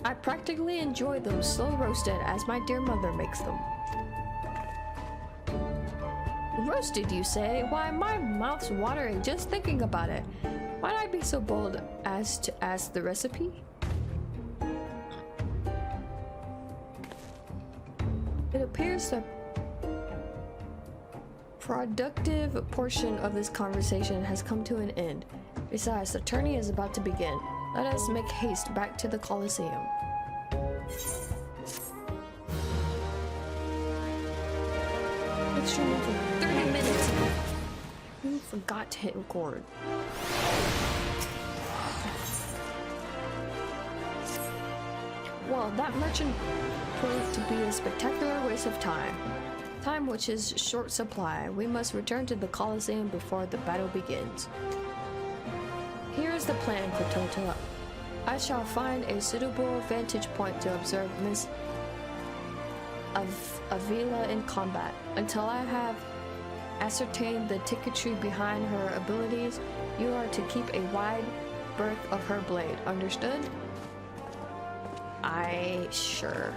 I practically enjoy them slow roasted as my dear mother makes them. Roasted, you say? Why, my mouth's watering just thinking about it. Might I be so bold as to ask the recipe? It appears the productive portion of this conversation has come to an end. Besides, the tourney is about to begin. Let us make haste back to the Colosseum. It's streaming for 30 minutes. You forgot to hit record. Well, that merchant proved to be a spectacular waste of time. Time which is short supply. We must return to the Colosseum before the battle begins. Here is the plan, Kototo. I shall find a suitable vantage point to observe Miss Avila in combat. Until I have ascertained the ticketry behind her abilities, you are to keep a wide berth of her blade. Understood? Sure.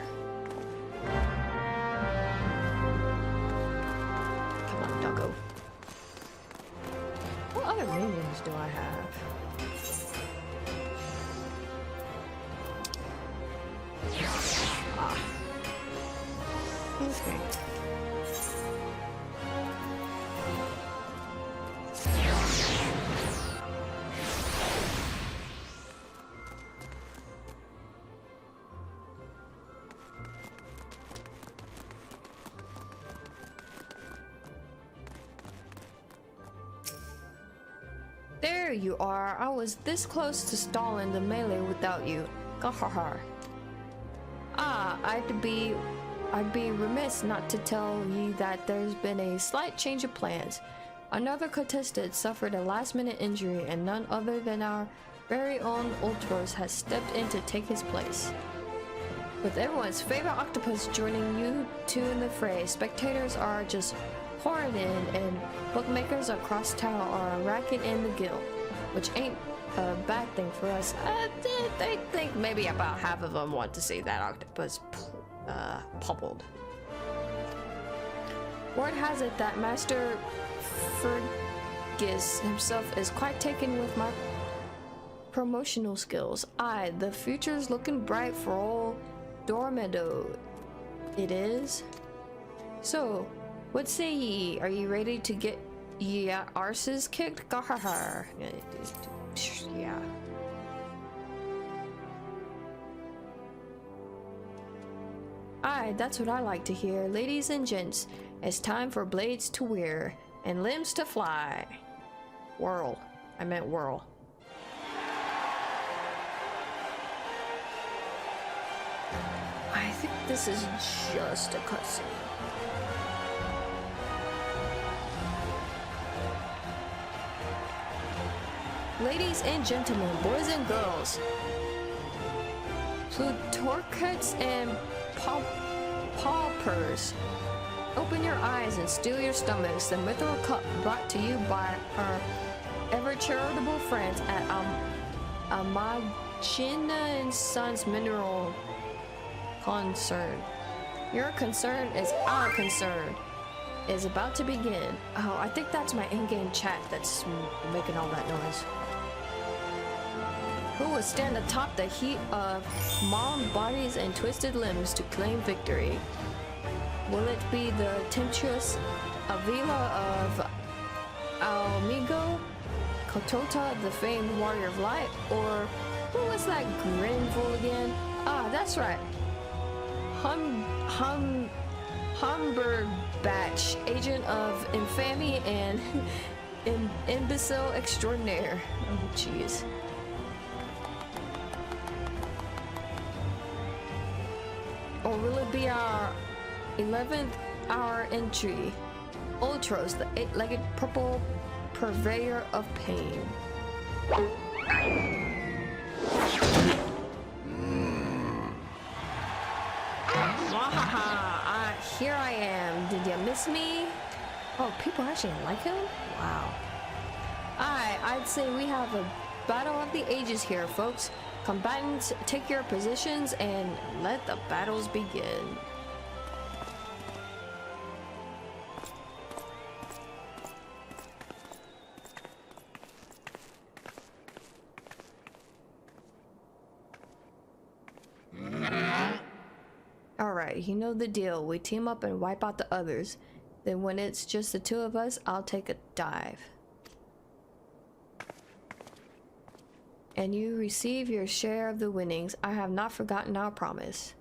Come on, doggo. What other minions do I have? Okay. There you are. I was this close to stalling the melee without you. Gahaha. I'd be remiss not to tell ye that there's been a slight change of plans. Another contestant suffered a last-minute injury, and none other than our very own Ultros has stepped in to take his place. With everyone's favorite octopus joining you two in the fray, spectators are just pouring in, and bookmakers across town are racking in the guild, which ain't a bad thing for us. They think maybe about half of them want to see that octopus pummeled. Word has it that Master Fergus himself is quite taken with my promotional skills. Aye, the future's looking bright for old Dormeadow. It is. So, what say ye? Are you ready to get ye arses kicked? Gahaha. Yeah. Aye, that's what I like to hear. Ladies and gents, it's time for blades to wear and limbs to fly. Whirl. I meant whirl. I think this is just a cutscene. Ladies and gentlemen, boys and girls, Plutorchets and paupers, open your eyes and steel your stomachs. The Mithril Cup brought to you by our ever-charitable friends at Amagina and Sons Mineral Concern. Your concern is our concern. Is about to begin. Oh, I think that's my in-game chat that's making all that noise. Who will stand atop the heat of mauled bodies and twisted limbs to claim victory? Will it be the tempestuous Avila of Almigo, Kotota, the famed warrior of light, or who was that grin fool again? Ah, that's right. Humberbatch, agent of infamy and imbecile extraordinaire. Oh, jeez. Or will it be our 11th hour entry? Ultros, the 8-legged purple purveyor of pain. Wahaha! Here I am. Did you miss me? Oh, people actually like him? Wow. Alright, I'd say we have a battle of the ages here, folks. Combatants, take your positions and let the battles begin. Alright, you know the deal. We team up and wipe out the others. Then when it's just the two of us, I'll take a dive. And you receive your share of the winnings. I have not forgotten our promise.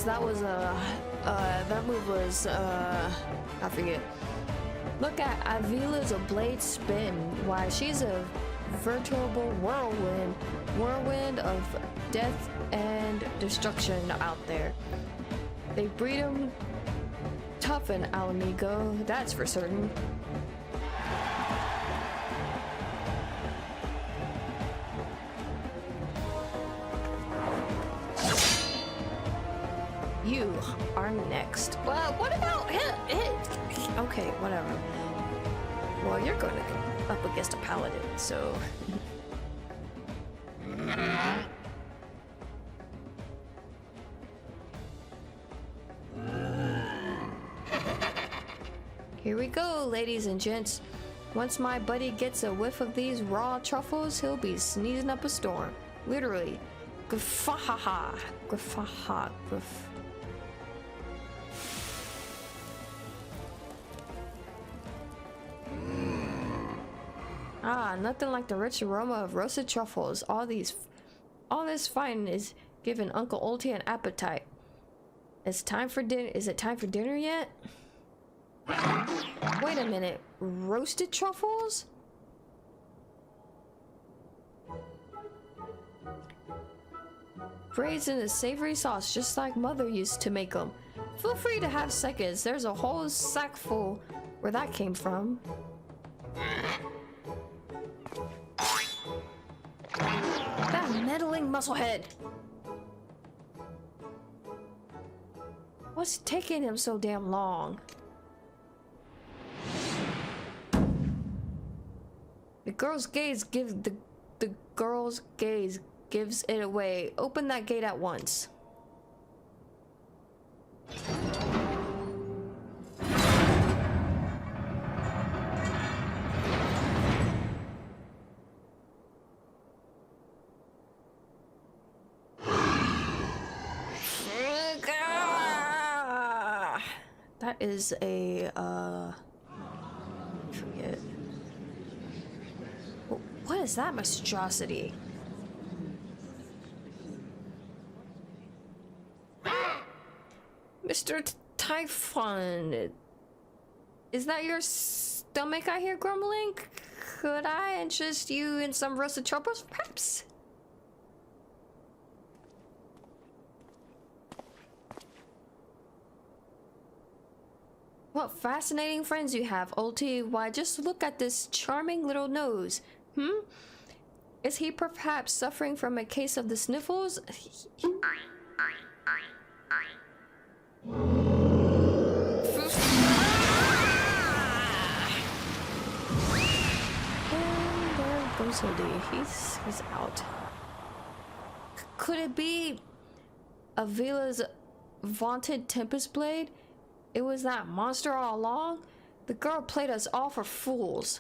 That was that move was I forget. Look at Avila's blade spin. Why, she's a veritable whirlwind of death and destruction out there. They breed 'em tough in Alamigo, that's for certain. You are next. Well, what about him? Okay, whatever. Well, you're going to get up against a paladin, so... Here we go, ladies and gents. Once my buddy gets a whiff of these raw truffles, he'll be sneezing up a storm. Literally. Gfahaha. Gfaha. Ah, nothing like the rich aroma of roasted truffles. All this fighting is giving Uncle Ulti an appetite. It's time for dinner. Is it time for dinner yet? Wait a minute. Roasted truffles? Braised in a savory sauce, just like Mother used to make them. Feel free to have seconds. There's a whole sack full where that came from. That meddling musclehead! What's taking him so damn long? The girl's gaze gives it away. Open that gate at once. That is a I forget. What is that monstrosity? Mr. Typhon, is that your stomach I hear grumbling? Could I interest you in some roasted truffles, perhaps? What fascinating friends you have, Ulti. Why, just look at this charming little nose. Is he perhaps suffering from a case of the sniffles? And there goes Hildi. He's out. Could it be Avila's vaunted Tempest Blade? It was that monster all along? The girl played us all for fools.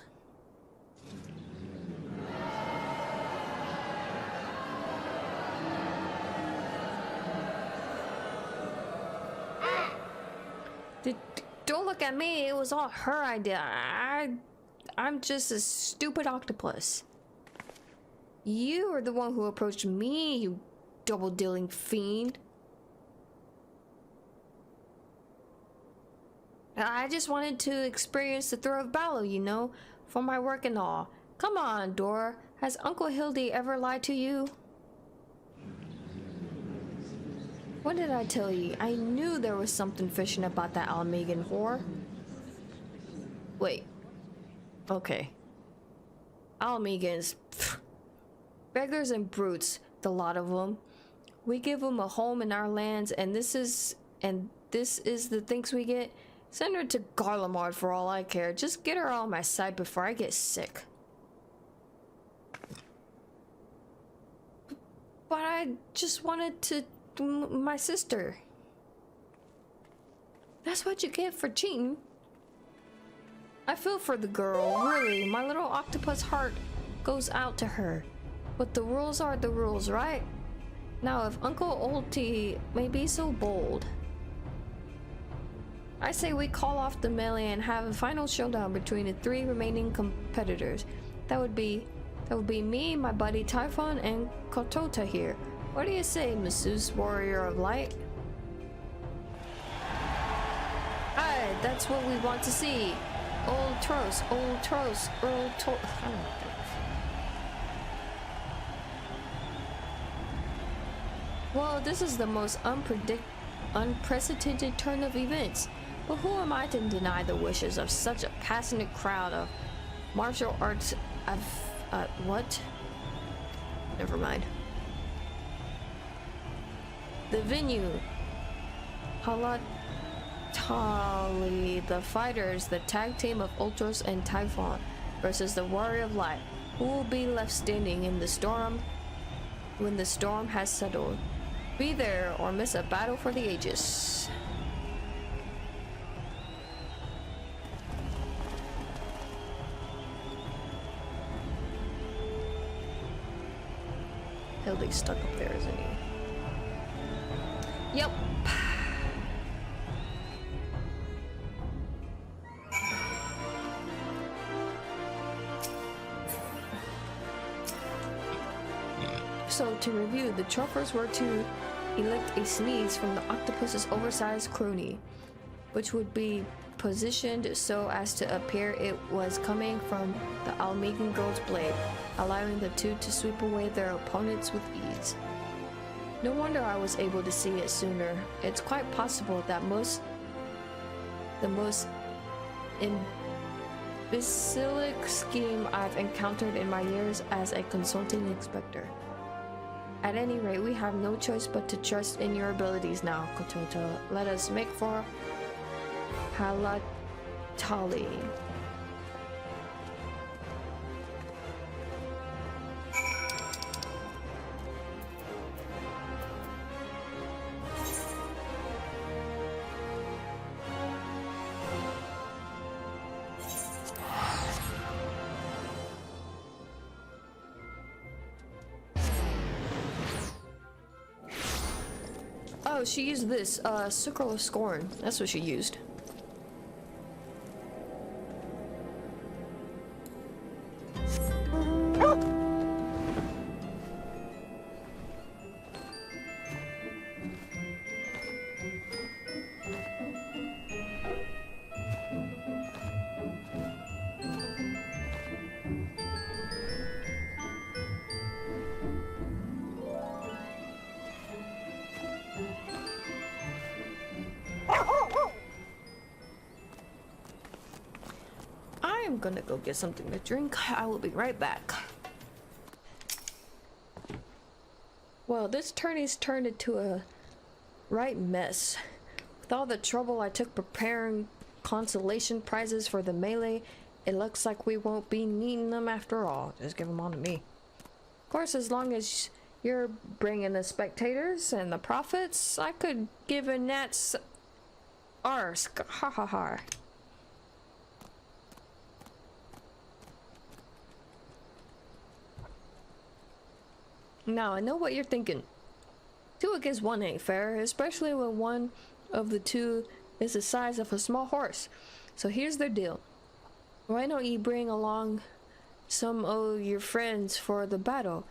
Don't look at me, it was all her idea. I'm just a stupid octopus. You are the one who approached me, you double-dealing fiend. I just wanted to experience the thrill of battle, you know, for my work and all. Come on, Dora. Has Uncle Hildi ever lied to you? What did I tell you? I knew there was something fishy about that Almegan whore. Wait. Okay. Almegans. Beggars and brutes, the lot of them. We give them a home in our lands, and this is the things we get. Send her to Garlemald for all I care. Just get her on my side before I get sick. But I just wanted to my sister. That's what you get for cheating. I feel for the girl, really. My little octopus heart goes out to her. But the rules are the rules, right? Now, if Uncle Ulti may be so bold, I say we call off the melee and have a final showdown between the 3 remaining competitors. That would be me, my buddy Typhon, and Kotota here. What do you say, Masseuse, Warrior of Light? Aye, that's what we want to see. Old Tros, Earl Tros. Well, this is the most unprecedented turn of events. But who am I to deny the wishes of such a passionate crowd of martial arts? What? Never mind. The venue. Halatali, the fighters, the tag team of Ultros and Typhon versus the Warrior of Light. Who will be left standing in the storm when the storm has settled? Be there or miss a battle for the ages. Hildi's stuck up there, isn't he? Yep. So to review, the truffers were to elect a sneeze from the octopus's oversized crony, which would be positioned so as to appear it was coming from the Almegan girl's blade, allowing the two to sweep away their opponents with ease. No wonder I was able to see it sooner. It's quite possible that the most imbecilic scheme I've encountered in my years as a consulting inspector. At any rate, we have no choice but to trust in your abilities now, Kotota. Let us make for Halatali. Oh, she used this, Sucral of Scorn. That's what she used. I'm gonna go get something to drink. I will be right back. Well, this tourney's turned into a right mess. With all the trouble I took preparing consolation prizes for the melee, it looks like we won't be needing them after all. Just give them on to me. Of course, as long as You're bringing the spectators and the profits. I could give a gnat's arse. Ha ha ha. Now, I know what you're thinking. 2 against 1 ain't fair, especially when one of the 2 is the size of a small horse. So here's their deal. Why don't you bring along some of your friends for the battle?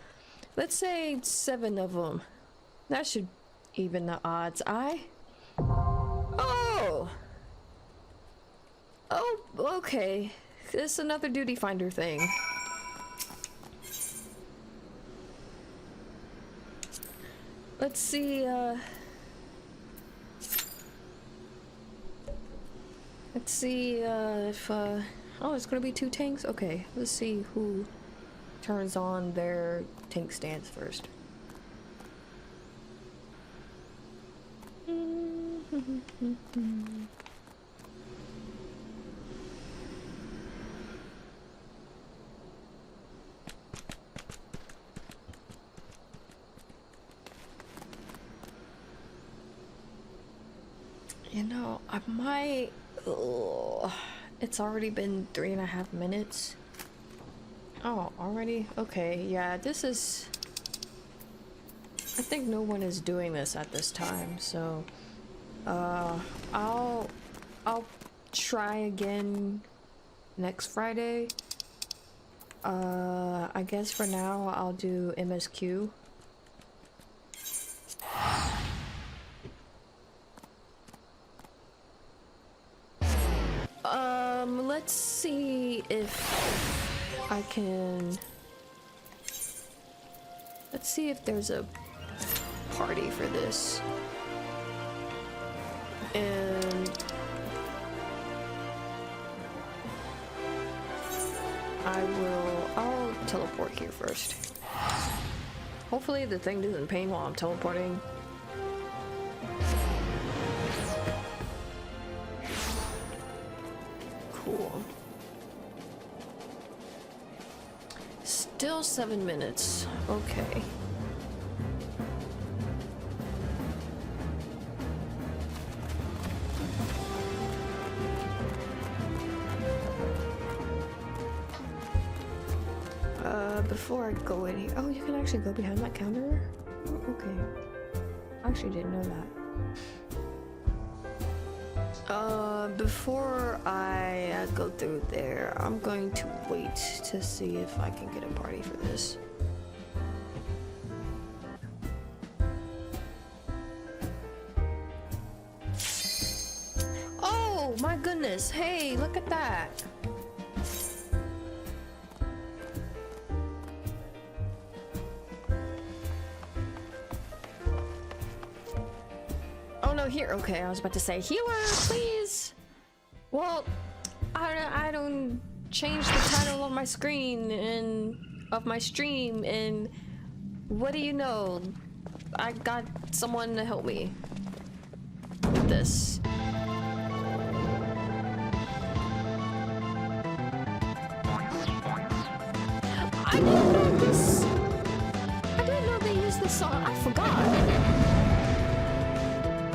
Let's say 7 of them. That should even the odds, Oh! Oh, okay. It's another duty finder thing. Let's see, if, oh, it's gonna be 2 tanks? Okay, let's see who turns on their tank stance first. You know, I might... Ugh, it's already been 3.5 minutes. Oh, already? Okay, yeah, this is... I think no one is doing this at this time, so... I'll try again next Friday. I guess for now I'll do MSQ. Let's see if I can... Let's see if there's a party for this. And I'll teleport here first. Hopefully the thing doesn't ping while I'm teleporting. Cool. Still 7 minutes. Okay. Before I go in here, oh, you can actually go behind that counter? Oh, okay. I actually didn't know that. Before I go through there, I'm going to wait to see if I can get a party for this. Oh my goodness, hey, look at that. Here, okay, I was about to say healer, please. Well, I don't change the title of my screen and of my stream, and what do you know? I got someone to help me with this. I didn't know this. I didn't know they used this song. I forgot.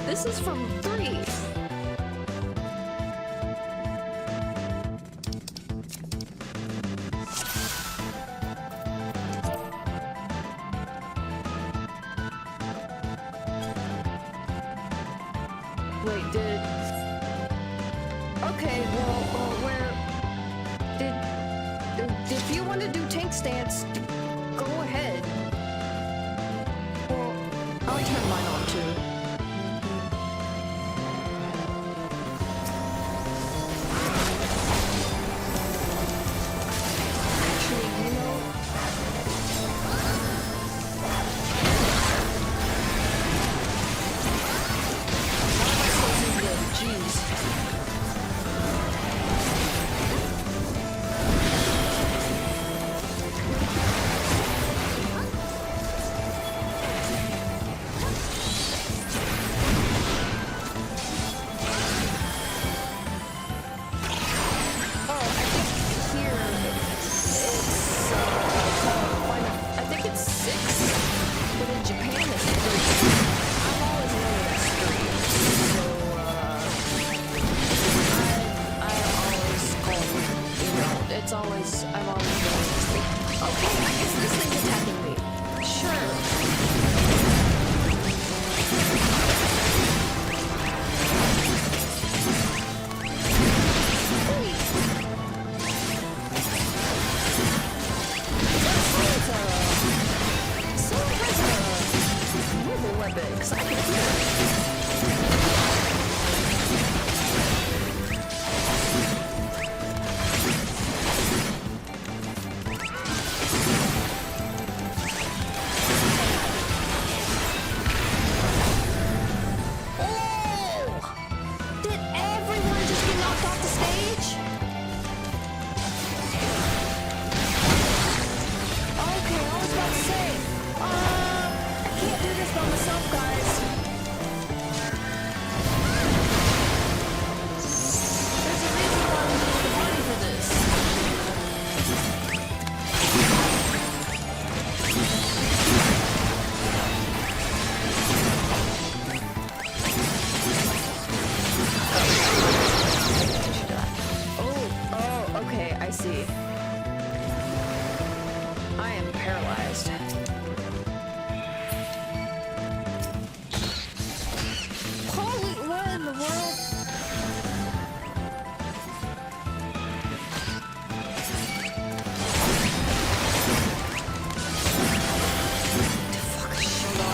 This is from 3. Wait, did... Okay, well, where... If you want to do tank stance, go ahead. Well, I'll turn mine on too. on myself, guys. There's a reason why we need the money for this. Oh, okay, I see. I am paralyzed. Holy, what in the world? Fuck, shut up.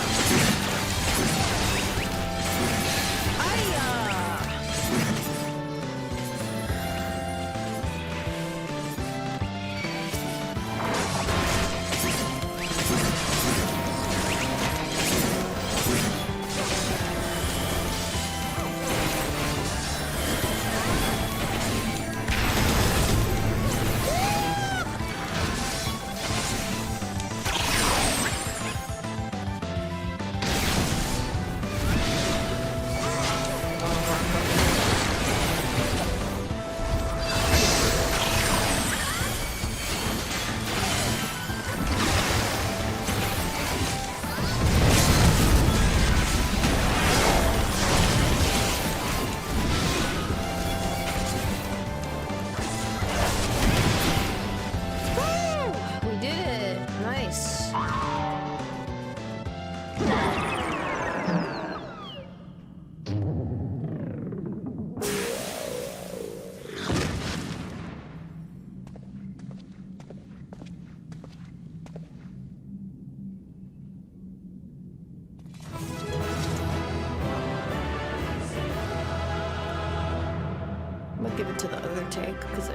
I'm gonna give it to the other tank because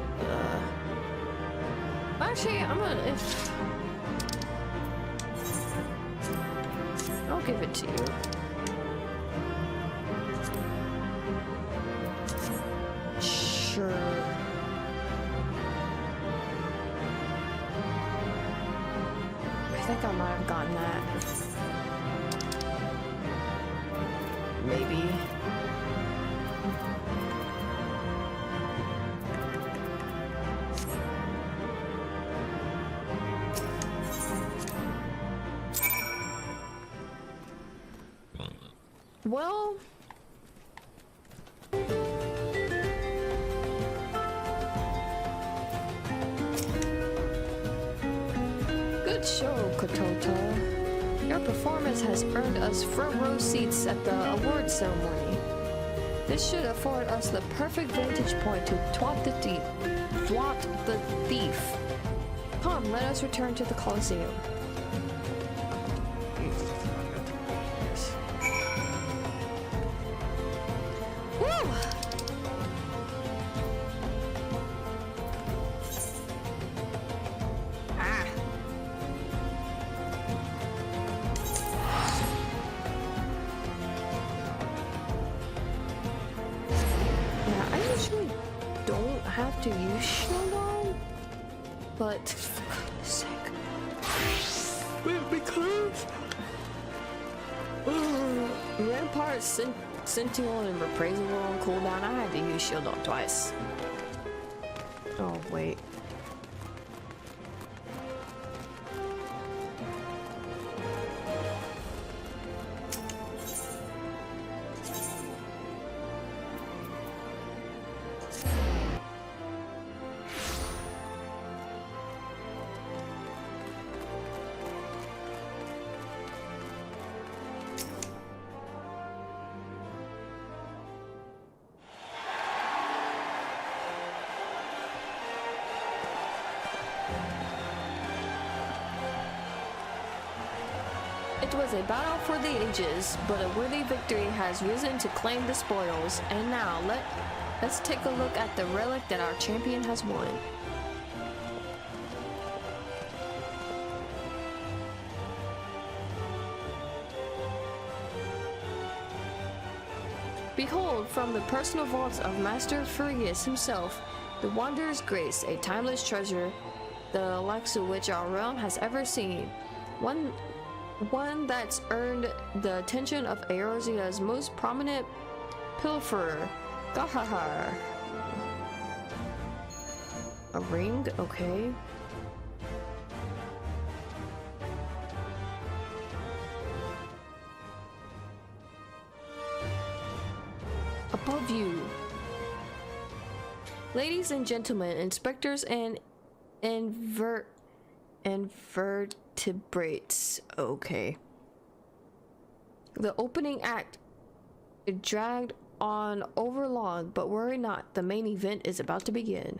actually, I'm gonna. I'll give it to you. Sure. I think I might have gotten that. Maybe. Well, good show, Kototo. Your performance has earned us front row seats at the award ceremony. This should afford us the perfect vantage point to thwart the thief. Come, let us return to the Colosseum. Have to use Showdown, but for goodness sake, because Rampart, Sentinel, and Reprisal were on cooldown, I had to use Showdown twice. Oh wait. It was a battle for the ages, but a worthy victory has risen to claim the spoils. And now, let's take a look at the relic that our champion has won. Behold, from the personal vaults of Master Furious himself, the Wanderer's Grace, a timeless treasure, the likes of which our realm has ever seen. One that's earned the attention of Eorzea's most prominent pilferer. Gahaha. A ring? Okay. Above you. Ladies and gentlemen, inspectors and invertebrates. Okay. The opening act dragged on overlong, but worry not, the main event is about to begin.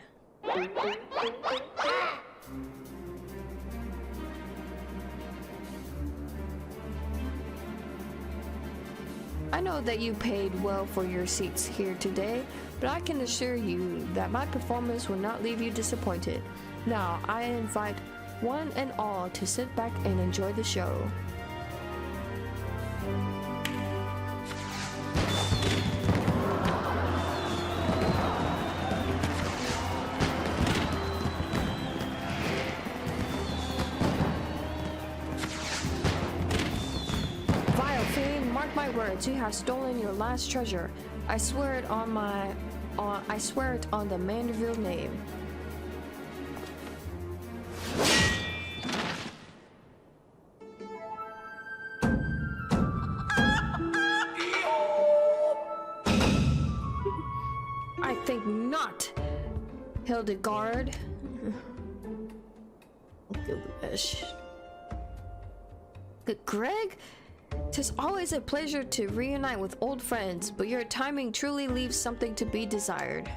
I know that you paid well for your seats here today, but I can assure you that my performance will not leave you disappointed. Now, I invite one and all to sit back and enjoy the show. You have stolen your last treasure. I swear it on the Mandeville name. I think not, Hildibrand. Greg? 'Tis always a pleasure to reunite with old friends, but your timing truly leaves something to be desired.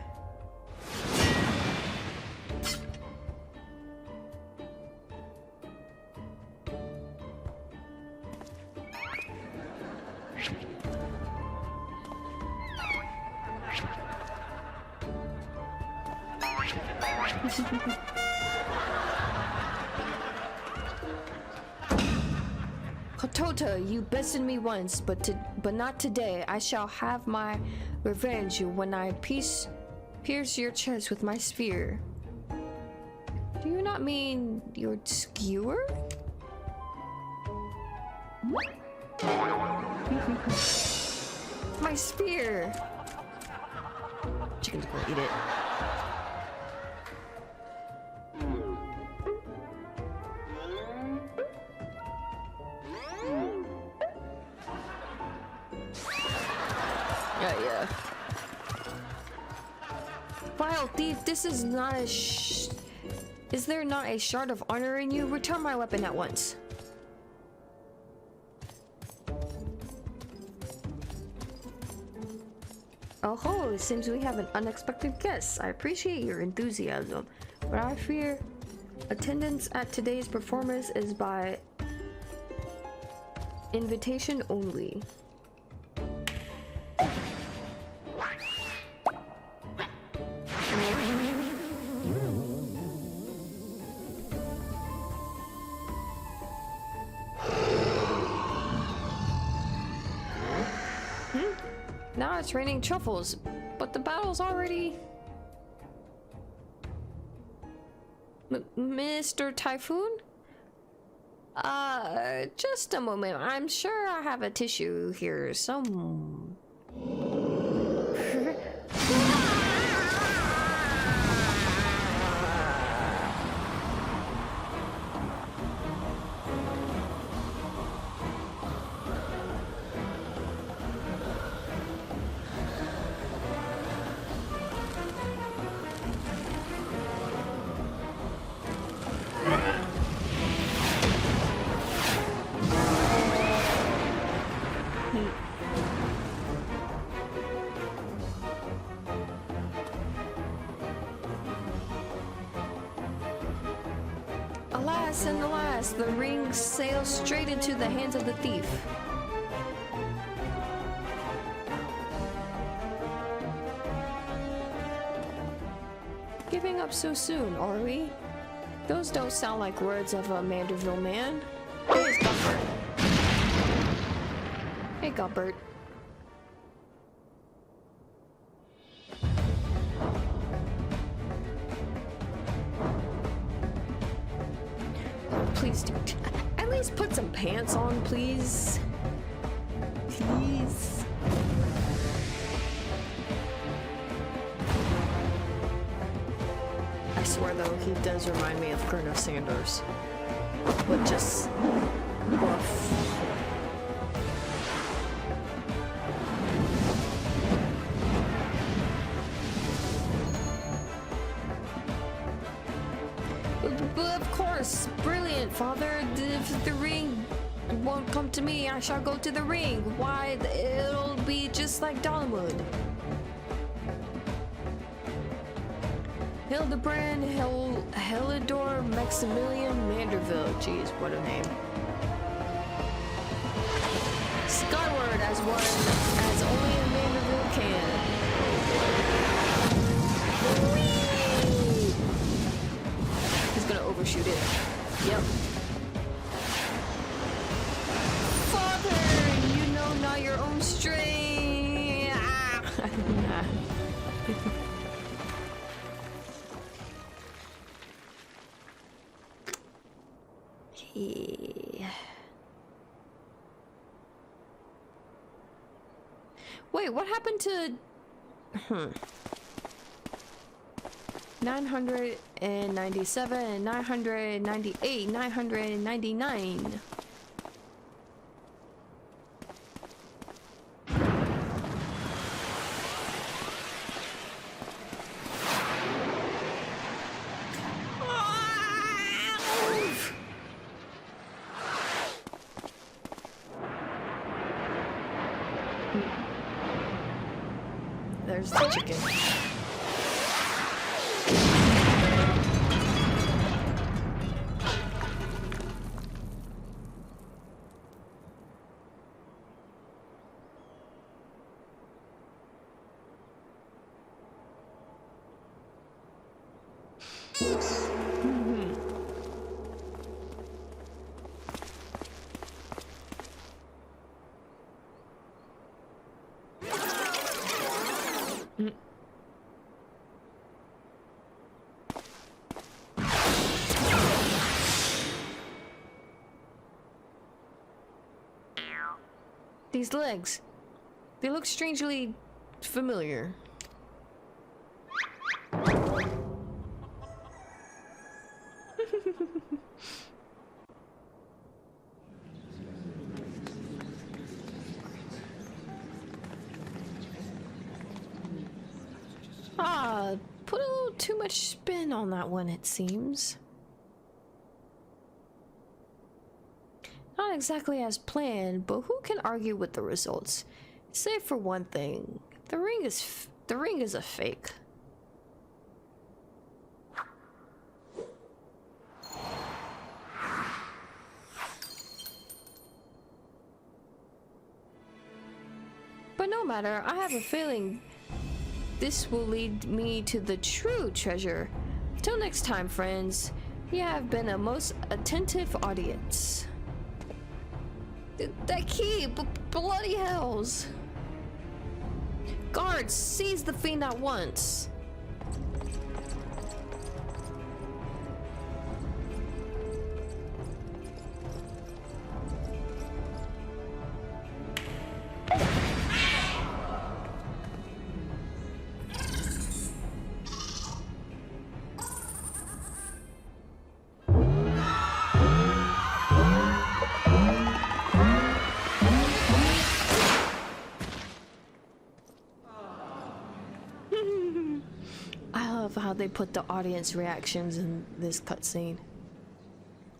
Kotota, you bested me once, but not today. I shall have my revenge when I pierce your chest with my spear. Do you not mean your skewer? My spear! Chicken's gonna eat it. Yeah. Vile thief, this is not a is there not a shard of honor in you? Return my weapon at once. Oh ho, it seems we have an unexpected guest. I appreciate your enthusiasm, but I fear attendance at today's performance is by invitation only. Now it's raining truffles, but the battle's already... Mr. Typhoon? Just a moment. I'm sure I have a tissue here some... Alas and alas, the ring sails straight into the hands of the thief. Giving up so soon, are we? Those don't sound like words of a Mandeville man. Hey, Gumbert. Hey, Gumbert. Please do. At please put some pants on, please? Please. I swear though, he does remind me of Colonel Sanders. But just woof. But of course, brilliant, Father. If the ring won't come to me, I shall go to the ring. Why, it'll be just like Dollywood. Hildibrand, Helidor, Maximilian, Manderville. Jeez, what a name. Skyward as one, as only a Manderville can. Whee! He's gonna overshoot it. Yep. Father, you know not your own strength. Ah. Wait, what happened to 997, 998, 999? There's the chicken. These legs, they look strangely familiar. Put a little too much spin on that one, it seems. Not exactly as planned, but who can argue with the results? Save for one thing, the ring is a fake. But no matter, I have a feeling this will lead me to the true treasure. Till next time, friends, you have been a most attentive audience. That key, bloody hells. Guards, seize the fiend at once. How they put the audience reactions in this cutscene,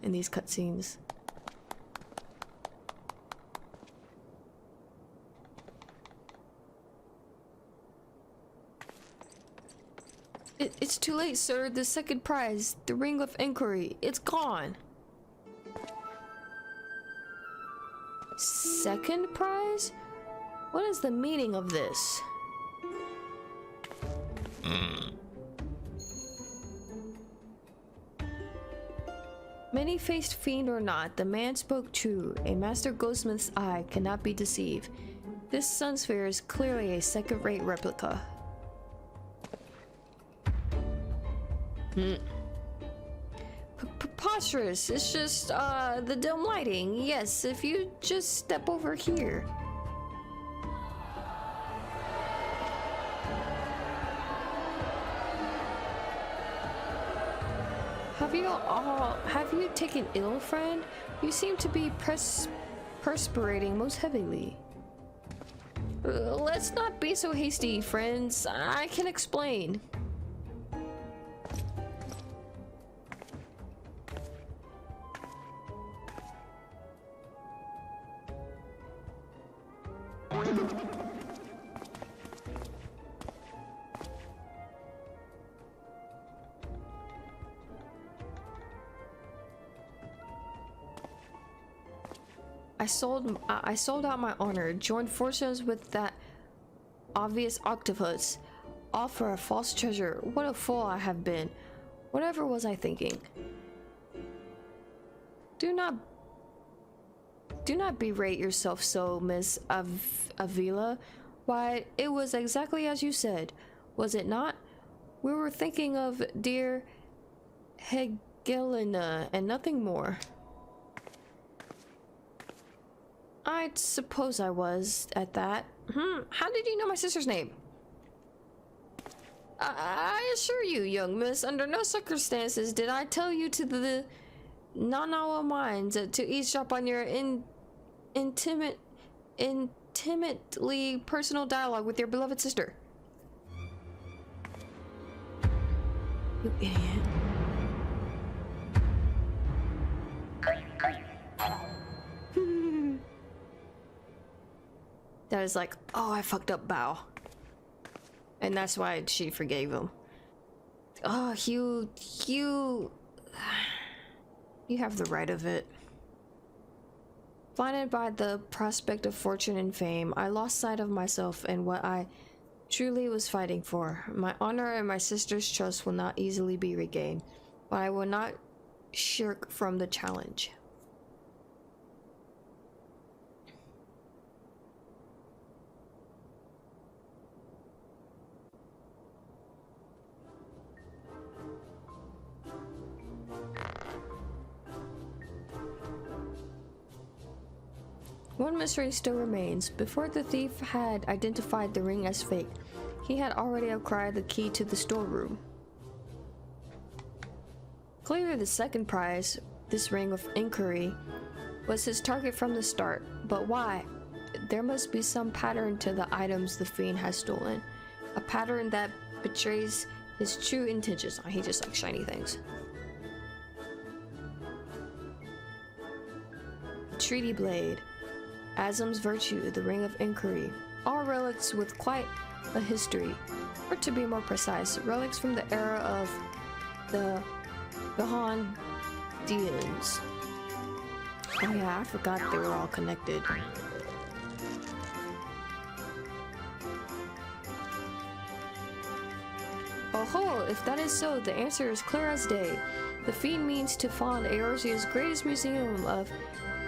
in these cutscenes. It's too late, sir. The second prize, the Ring of Inquiry, it's gone. Second prize? What is the meaning of this? Many-faced fiend or not, the man spoke true. A master goldsmith's eye cannot be deceived. This sun sphere is clearly a second-rate replica. preposterous. It's just, the dim lighting. Yes, if you just step over here. Have you taken ill, friend? You seem to be perspirating most heavily. Let's not be so hasty, friends. I can explain. I sold out my honor, joined forces with that obvious octopus, all for a false treasure. What a fool I have been. Whatever was I thinking? Do not berate yourself so, Miss Avila. Why, it was exactly as you said, was it not? We were thinking of dear Helena and nothing more. I suppose I was at that. How did you know my sister's name? I assure you, young miss, under no circumstances did I tell you to the Nanawa mines to eavesdrop on your intimately personal dialogue with your beloved sister. You idiot. That is like, oh, I fucked up, bow. And that's why she forgave him. Oh, you have the right of it. Blinded by the prospect of fortune and fame, I lost sight of myself and what I truly was fighting for. My honor and my sister's trust will not easily be regained, but I will not shirk from the challenge. One mystery still remains. Before the thief had identified the ring as fake, he had already acquired the key to the storeroom. Clearly the second prize, this ring of inquiry, was his target from the start. But why? There must be some pattern to the items the fiend has stolen. A pattern that betrays his true intentions. Oh, he just likes shiny things. Treaty Blade. Azam's Virtue, the Ring of Inquiry, all relics with quite a history, or to be more precise, relics from the era of the Bahandians. Oh yeah, I forgot they were all connected. Oh, if that is so, the answer is clear as day. The fiend means to found Eorzea's greatest museum of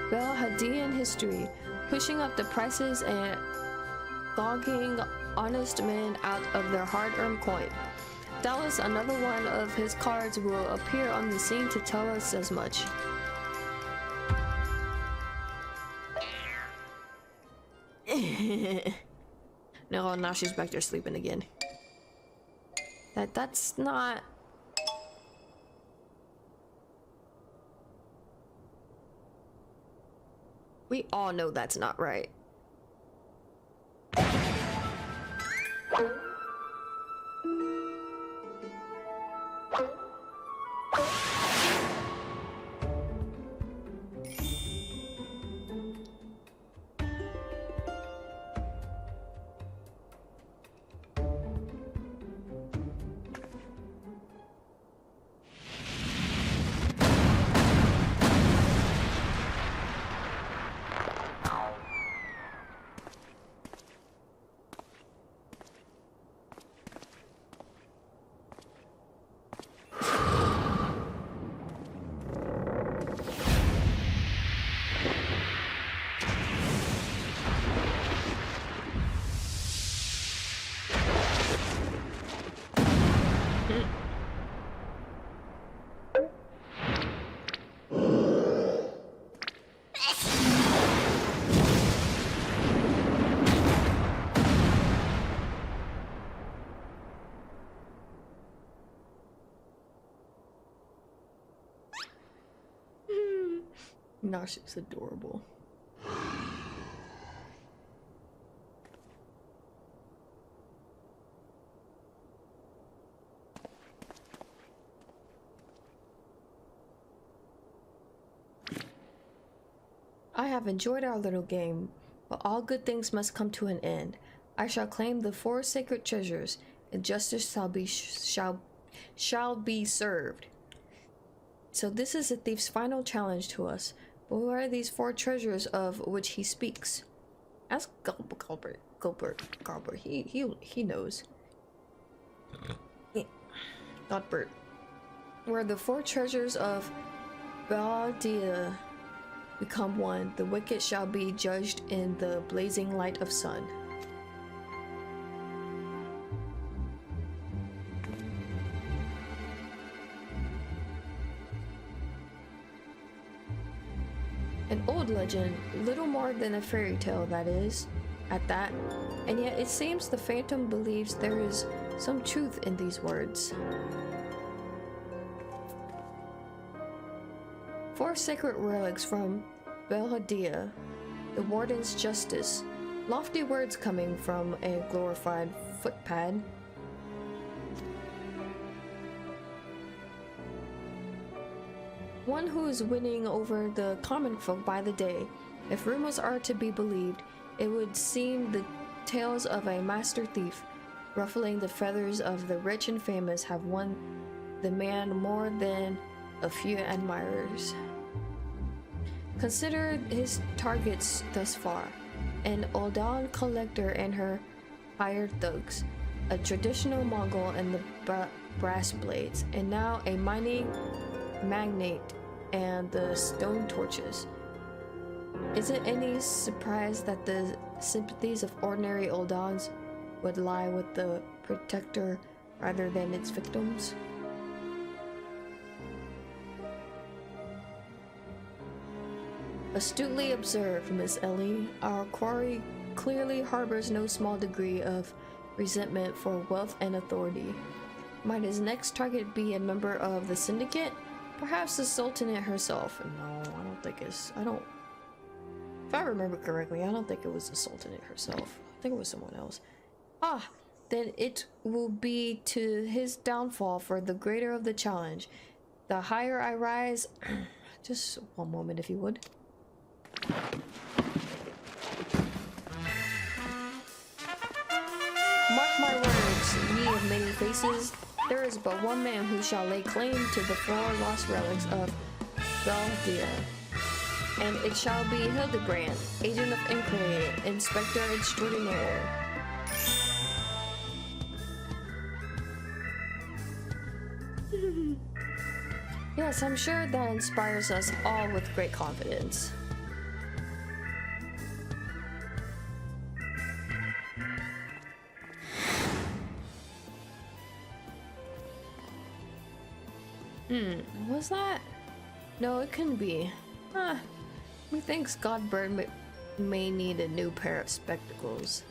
Belhadian history, pushing up the prices and gouging honest men out of their hard-earned coin. Doubtless another one of his cards will appear on the scene to tell us as much. No, now she's back there sleeping again. That's not... We all know that's not right. Gosh, it's adorable. I have enjoyed our little game, but all good things must come to an end. I shall claim the 4 sacred treasures, and justice shall be served. So this is the thief's final challenge to us. But who are these 4 treasures of which he speaks? Ask Gilbert. He knows. Godbert. Where the 4 treasures of Baldia become one, the wicked shall be judged in the blazing light of sun. An old legend, little more than a fairy tale, that is, at that, and yet it seems the phantom believes there is some truth in these words. 4 sacred relics from Belhadia, the warden's justice, lofty words coming from a glorified footpad. One who is winning over the common folk by the day. If rumors are to be believed, it would seem the tales of a master thief ruffling the feathers of the rich and famous have won the man more than a few admirers. Consider his targets thus far: an Oldan collector and her hired thugs, a traditional Mongol and the brass blades, and now a mining magnate and the stone torches. Is it any surprise that the sympathies of ordinary Oldans would lie with the protector rather than its victims? Astutely observed, Miss Ellie. Our quarry clearly harbors no small degree of resentment for wealth and authority. Might his next target be a member of the syndicate? Perhaps the Sultanate herself? No, I don't think it's... If I remember correctly, I don't think it was the Sultanate herself. I think it was someone else. Ah, then it will be to his downfall, for the greater of the challenge. The higher I rise... Just one moment, if you would. Mark my words, ye of many faces, there is but one man who shall lay claim to the 4 lost relics of Beldia, and it shall be Hildibrand, agent of inquiry, inspector extraordinaire. Yes, I'm sure that inspires us all with great confidence. Was that? No, it couldn't be. Methinks Godbird may need a new pair of spectacles.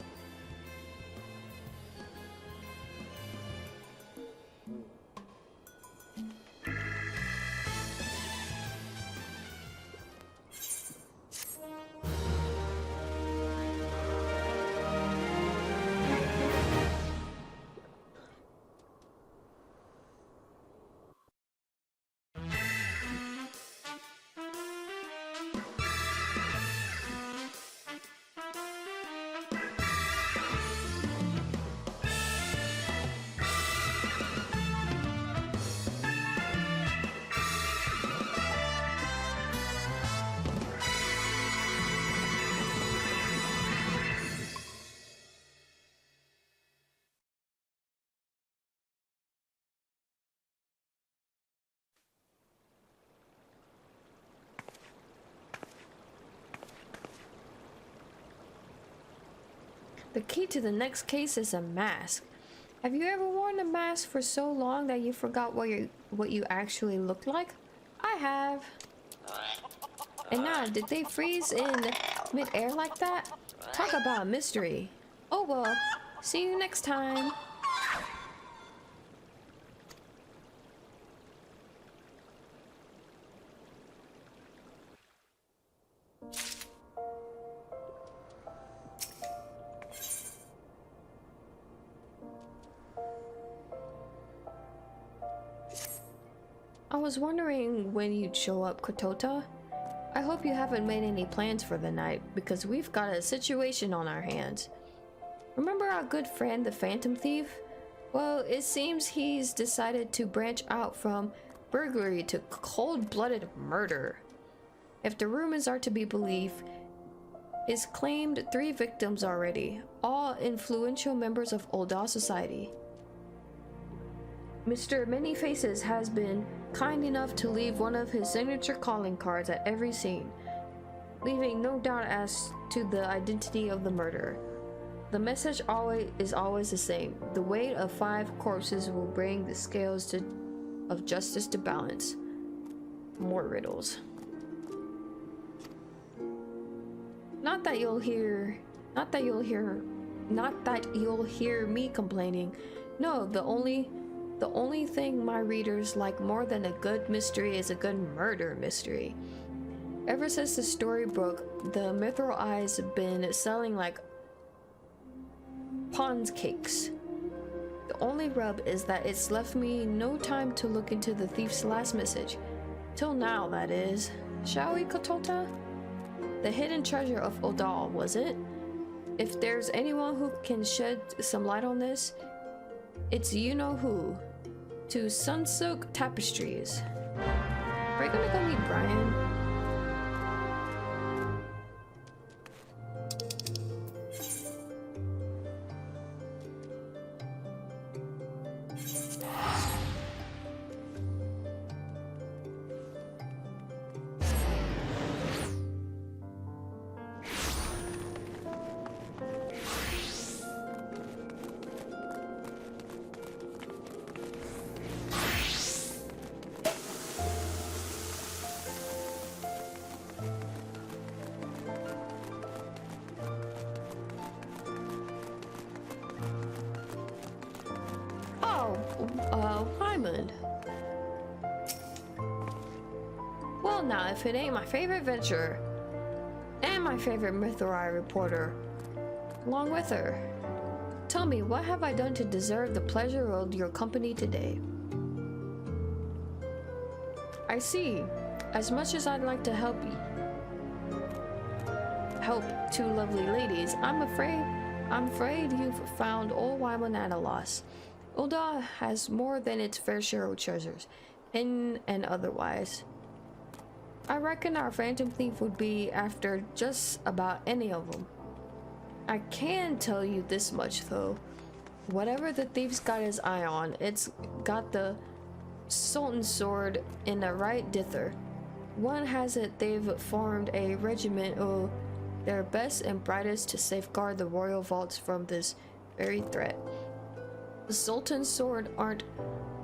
The key to the next case is a mask. Have you ever worn a mask for so long that you forgot what you actually looked like? I have. And now, did they freeze in mid-air like that? Talk about a mystery. Oh well, see you next time. was wondering when you'd show up, Kotota. I hope you haven't made any plans for the night, because we've got a situation on our hands. Remember our good friend, the Phantom Thief? Well, it seems he's decided to branch out from burglary to cold-blooded murder. If the rumors are to be believed, he's claimed 3 victims already, all influential members of Ul'dah society. Mr. Many Faces has been kind enough to leave one of his signature calling cards at every scene, leaving no doubt as to the identity of the murderer. The message is always the same. The weight of 5 corpses will bring the scales of justice to balance. More riddles. Not that you'll hear me complaining. No, the only thing my readers like more than a good mystery is a good murder mystery. Ever since the story broke, the Mithril Eyes have been selling like pond cakes. The only rub is that it's left me no time to look into the thief's last message. Till now, that is. Shall we, Kotota? The hidden treasure of Ul'dah, was it? If there's anyone who can shed some light on this, it's you-know-who. To Sunsilk Tapestries. Are you gonna go meet Brian? Hyman. Well now, if it ain't my favorite venture, and my favorite Mithril reporter, along with her. Tell me, what have I done to deserve the pleasure of your company today? I see. As much as I'd like to help 2 lovely ladies, I'm afraid you've found old Wyman at a loss. Ul'dah has more than its fair share of treasures, in and otherwise. I reckon our Phantom Thief would be after just about any of them. I can tell you this much though. Whatever the thief's got his eye on, it's got the Sultan's sword in the right dither. One has it they've formed a regiment of their best and brightest to safeguard the royal vaults from this very threat. The Sultan's sword aren't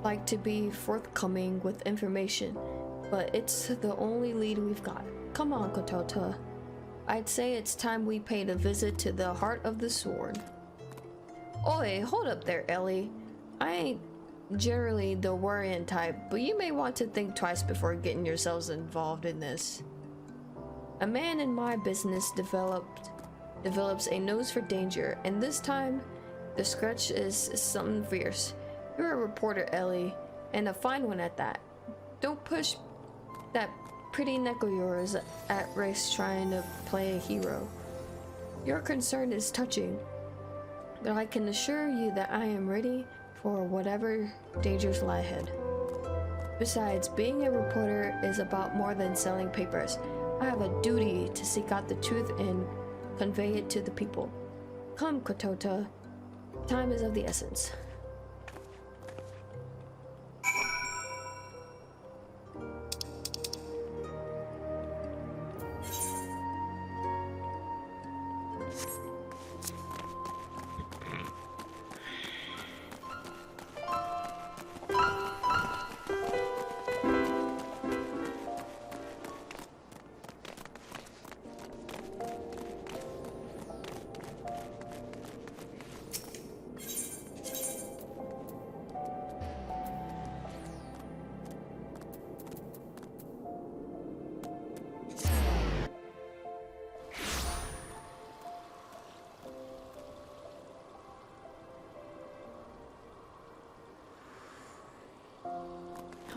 like to be forthcoming with information, but it's the only lead we've got. Come on, Kotota. I'd say it's time we paid a visit to the heart of the sword. Oi, hold up there, Ellie. I ain't generally the worrying type, but you may want to think twice before getting yourselves involved in this. A man in my business develops a nose for danger, and this time the scratch is something fierce. You're a reporter, Ellie, and a fine one at that. Don't push that pretty neck of yours at race trying to play a hero. Your concern is touching, but I can assure you that I am ready for whatever dangers lie ahead. Besides, being a reporter is about more than selling papers. I have a duty to seek out the truth and convey it to the people. Come, Kotota. Time is of the essence.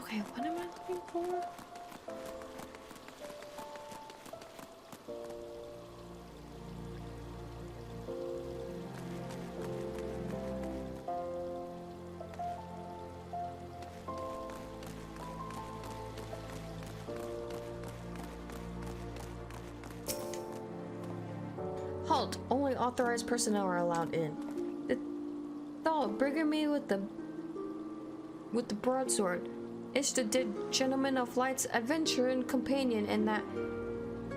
Okay, what am I looking for? Halt! Only authorized personnel are allowed in. The thought bringing me with the broadsword. It's the gentleman of light's adventuring companion and that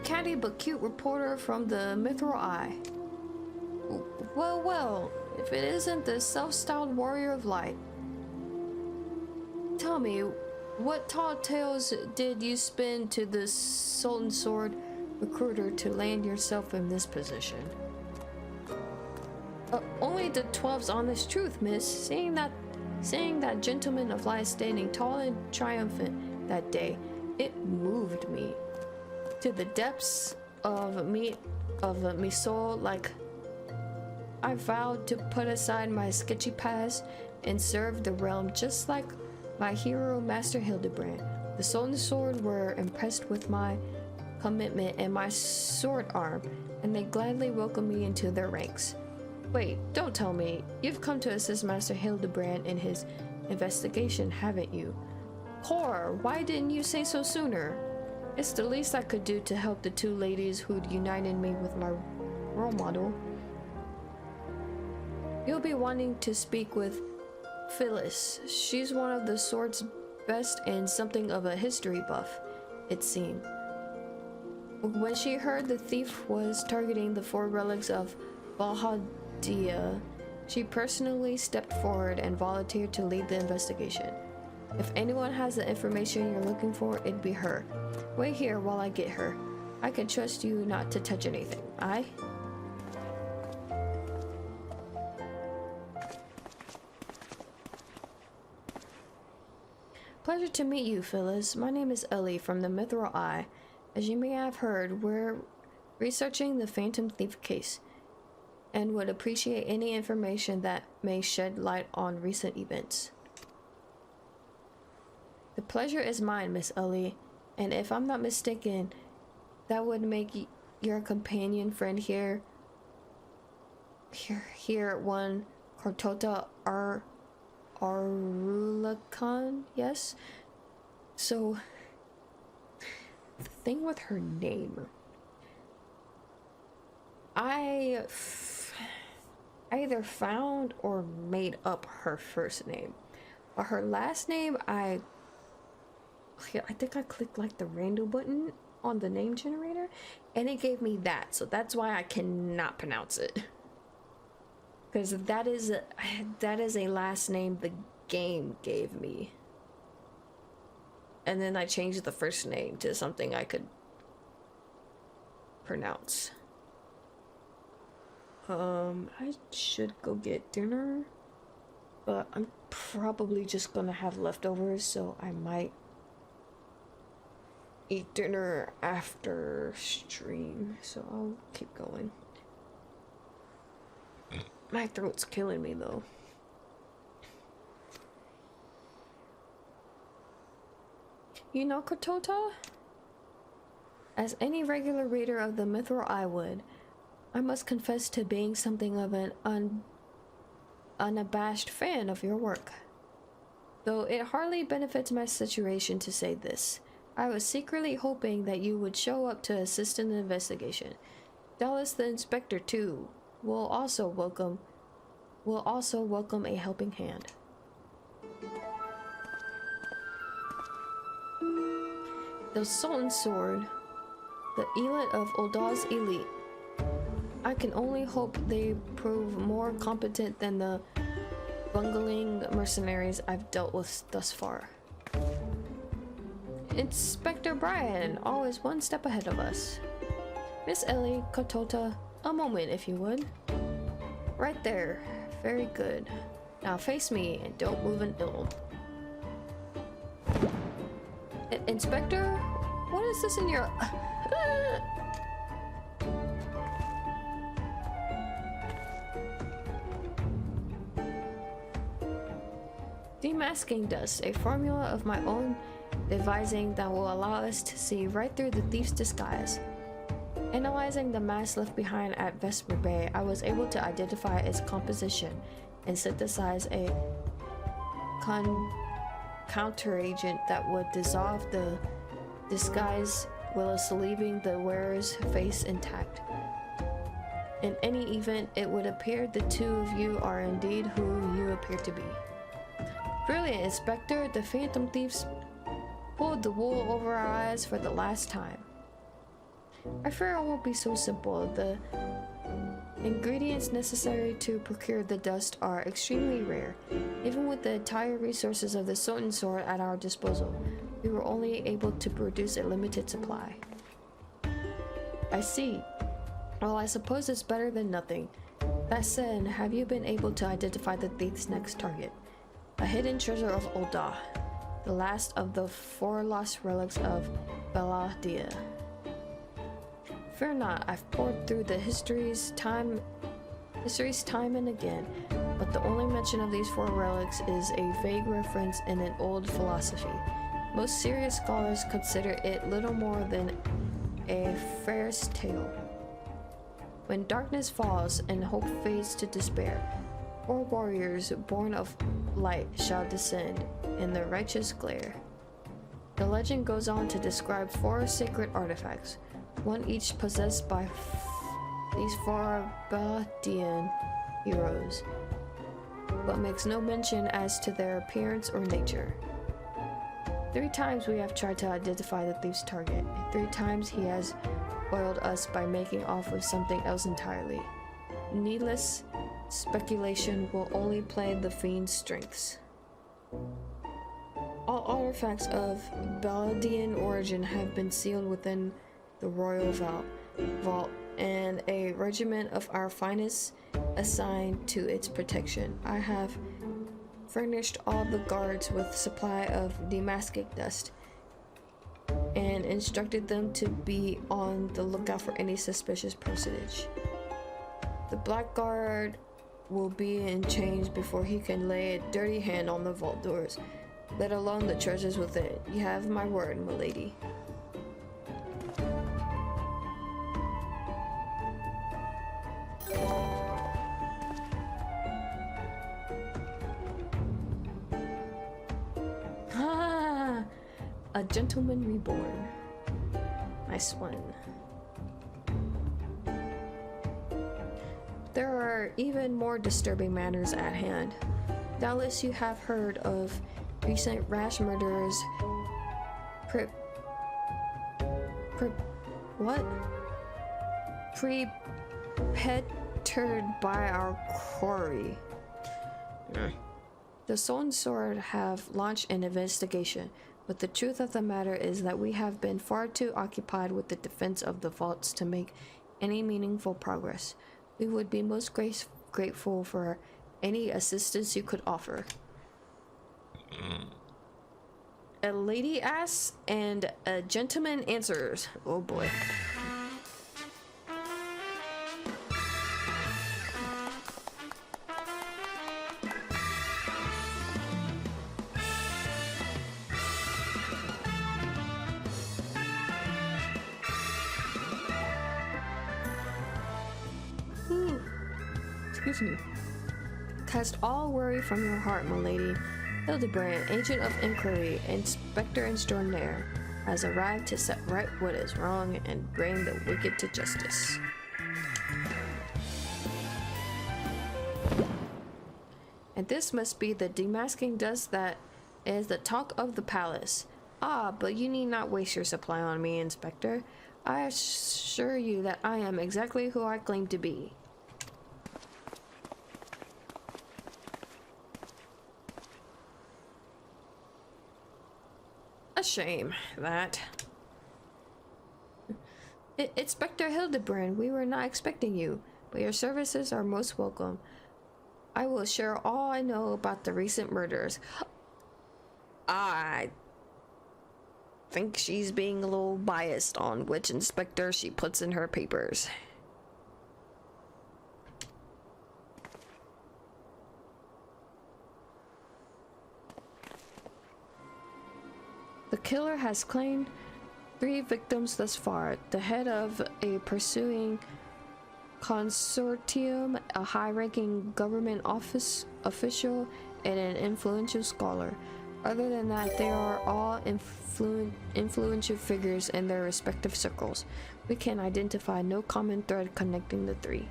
catty but cute reporter from the Mithril Eye. Well, well, if it isn't the self-styled warrior of light. Tell me, what tall tales did you spin to the Sultan Sword recruiter to land yourself in this position? Only the 12's honest truth, miss. Seeing that gentleman of light standing tall and triumphant that day, it moved me to the depths of me soul. Like I vowed to put aside my sketchy past and serve the realm just like my hero master Hildibrand. The Sultan Sword were impressed with my commitment and my sword arm, and they gladly welcomed me into their ranks. Wait, don't tell me. You've come to assist Master Hildibrand in his investigation, haven't you? Cor, why didn't you say so sooner? It's the least I could do to help the two ladies who'd united me with my role model. You'll be wanting to speak with Phyllis. She's one of the sword's best and something of a history buff, it seemed. When she heard the thief was targeting the 4 relics of Valhalla, she personally stepped forward and volunteered to lead the investigation. If anyone has the information you're looking for, it'd be her. Wait here while I get her. I can trust you not to touch anything, aye? Pleasure to meet you, Phyllis. My name is Ellie from the Mithril Eye. As you may have heard, we're researching the Phantom Thief case and would appreciate any information that may shed light on recent events. The pleasure is mine, Miss Ellie, and if I'm not mistaken, that would make your companion friend here one Cortota Arulakan, yes? So, the thing with her name, I either found or made up her first name, but her last name, I think I clicked like the random button on the name generator and it gave me that, so that's why I cannot pronounce it, because that is a last name the game gave me, and then I changed the first name to something I could pronounce. I should go get dinner, but I'm probably just gonna have leftovers, so I might eat dinner after stream, so I'll keep going. My throat's killing me though. You know Kotota? As any regular reader of the Mithril Eye would, I must confess to being something of an unabashed fan of your work. Though it hardly benefits my situation to say this, I was secretly hoping that you would show up to assist in the investigation. Dallas the inspector too will also welcome a helping hand. The Sultan Sword, the elite of Uldah's elite. I can only hope they prove more competent than the bungling mercenaries I've dealt with thus far. Inspector Brian, always one step ahead of us. Miss Ellie, Kotota, a moment if you would. Right there. Very good. Now face me and don't move an ill. Inspector? What is this in your... Demasking dust, a formula of my own devising that will allow us to see right through the thief's disguise. Analyzing the mass left behind at Vesper Bay, I was able to identify its composition and synthesize a counteragent that would dissolve the disguise whilst leaving the wearer's face intact. In any event, it would appear the two of you are indeed who you appear to be. Brilliant, Inspector. The Phantom Thieves pulled the wool over our eyes for the last time. I fear it won't be so simple. The ingredients necessary to procure the dust are extremely rare. Even with the entire resources of the Sultan Sword at our disposal, we were only able to produce a limited supply. I see. Well, I suppose it's better than nothing. That said, have you been able to identify the thief's next target? A hidden treasure of Ul'dah, the last of the 4 lost relics of Baladia. Fear not, I've pored through the histories time and again, but the only mention of these 4 relics is a vague reference in an old philosophy. Most serious scholars consider it little more than a fairy tale. When darkness falls and hope fades to despair, 4 warriors born of light shall descend in the righteous glare. The legend goes on to describe 4 sacred artifacts, one each possessed by these 4 Baladian heroes, but makes no mention as to their appearance or nature. 3 times we have tried to identify the thief's target, and 3 times he has foiled us by making off with something else entirely. Needless speculation will only play the fiend's strengths. All artifacts of Baladian origin have been sealed within the royal vault, and a regiment of our finest assigned to its protection. I have furnished all the guards with supply of demasking dust, and instructed them to be on the lookout for any suspicious personage. The blackguard will be in chains before he can lay a dirty hand on the vault doors, let alone the treasures within. You have my word, milady. A gentleman reborn. Nice one. There are even more disturbing matters at hand. Doubtless you have heard of recent rash murderers perpetrated by our quarry. The Sultan Sword have launched an investigation, but the truth of the matter is that we have been far too occupied with the defense of the vaults to make any meaningful progress. We would be most grateful for any assistance you could offer. A lady asks and a gentleman answers. Oh boy. Excuse me. Cast all worry from your heart, my lady. Hildibrand, agent of inquiry, inspector extraordinaire, has arrived to set right what is wrong and bring the wicked to justice. And this must be the demasking dust that is the talk of the palace. Ah, but you need not waste your supply on me, Inspector. I assure you that I am exactly who I claim to be. A shame, that. Inspector Hildibrand, we were not expecting you, but your services are most welcome. I will share all I know about the recent murders. I think she's being a little biased on which inspector she puts in her papers. The killer has claimed 3 victims thus far. The head of a pursuing consortium, a high-ranking government office official, and an influential scholar. Other than that, they are all influential figures in their respective circles. We can identify no common thread connecting the 3.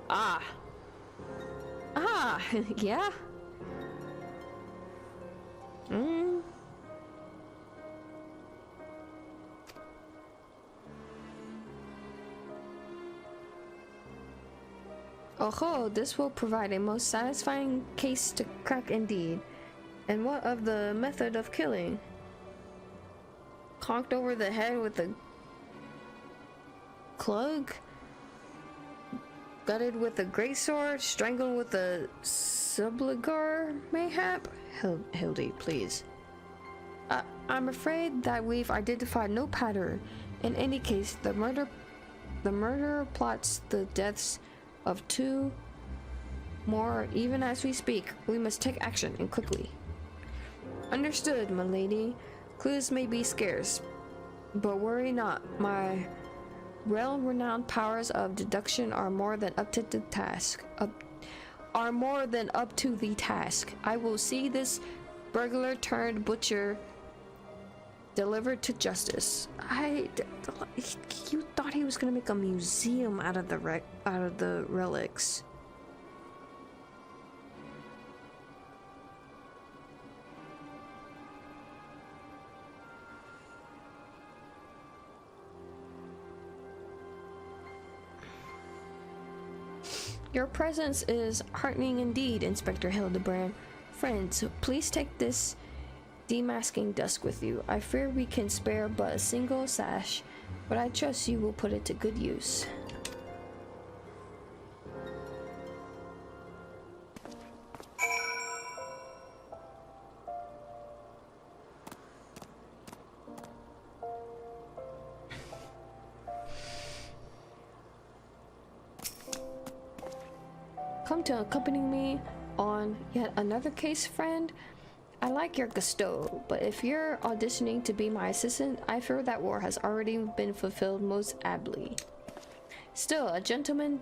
Ah, yeah. Oh, this will provide a most satisfying case to crack indeed. And what of the method of killing? Conked over the head with a club? Gutted with a greatsword? Strangled with a subligar, mayhap? Hildi, please. I'm afraid that we've identified no pattern. In any case, the murderer plots the deaths of 2 more even as we speak. We must take action, and quickly. Understood, my lady. Clues may be scarce, but worry not. My well-renowned powers of deduction are more than up to the task. I will see this burglar turned butcher delivered to justice. You thought he was gonna make a museum out of the relics. Your presence is heartening indeed, Inspector Hildibrand. Friends, please take this demasking dusk with you. I fear we can spare but a single sash, but I trust you will put it to good use. Come to accompany me on yet another case, friend? I like your gusto, but if you're auditioning to be my assistant, I fear that war has already been fulfilled most ably. Still, a gentleman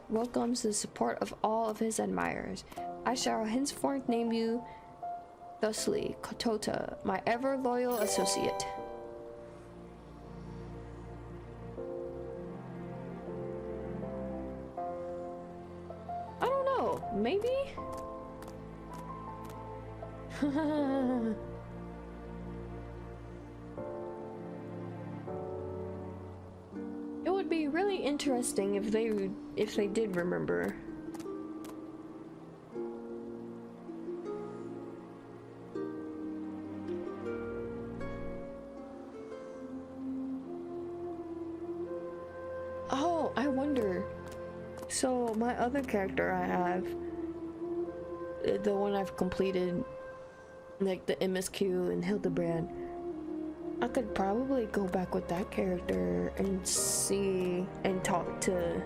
welcomes the support of all of his admirers. I shall henceforth name you thusly, Kotota, my ever-loyal associate. I don't know, maybe? It would be really interesting if they did remember. Oh, I wonder. So my other character I have, the one I've completed, like the MSQ and Hildibrand, I could probably go back with that character and see and talk to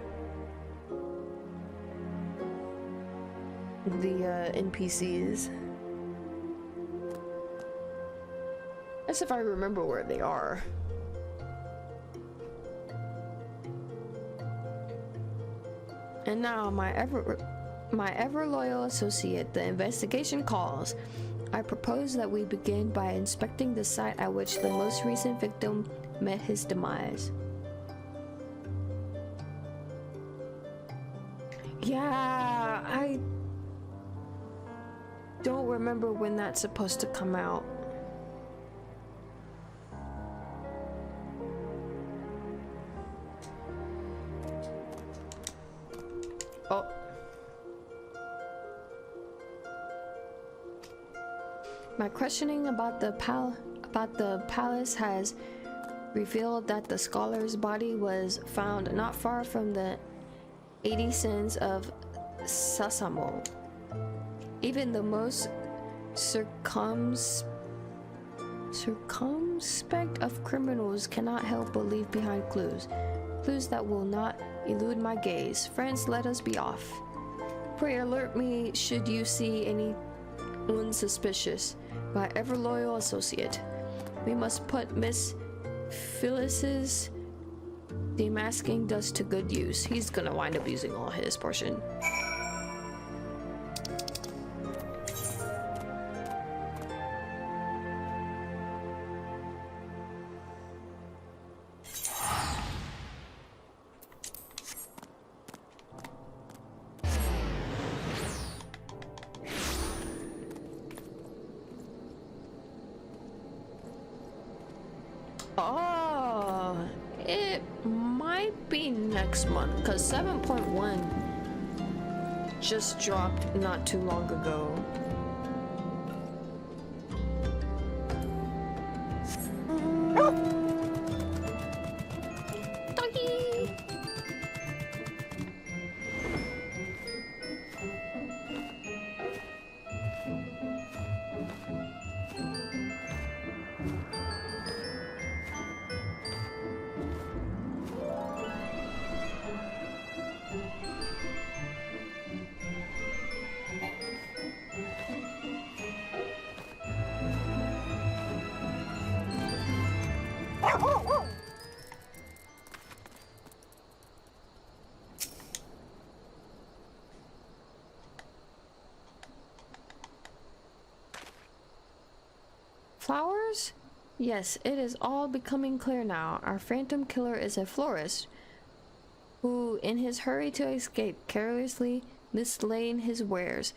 the NPCs. As if I remember where they are. And now my ever loyal associate, the investigation calls. I propose that we begin by inspecting the site at which the most recent victim met his demise. Yeah, I don't remember when that's supposed to come out. Oh. My questioning about the palace has revealed that the scholar's body was found not far from the 80 sins of Sasamo. Even the most circumspect of criminals cannot help but leave behind clues that will not elude my gaze. Friends, let us be off. Pray alert me should you see anyone suspicious. My ever loyal associate. We must put Miss Phyllis's demasking dust to good use. He's gonna wind up using all his portion. Oh, it might be next month because 7.1 just dropped not too long ago. Doggy! Flowers? Yes, it is all becoming clear now. Our phantom killer is a florist who, in his hurry to escape, carelessly mislaying his wares.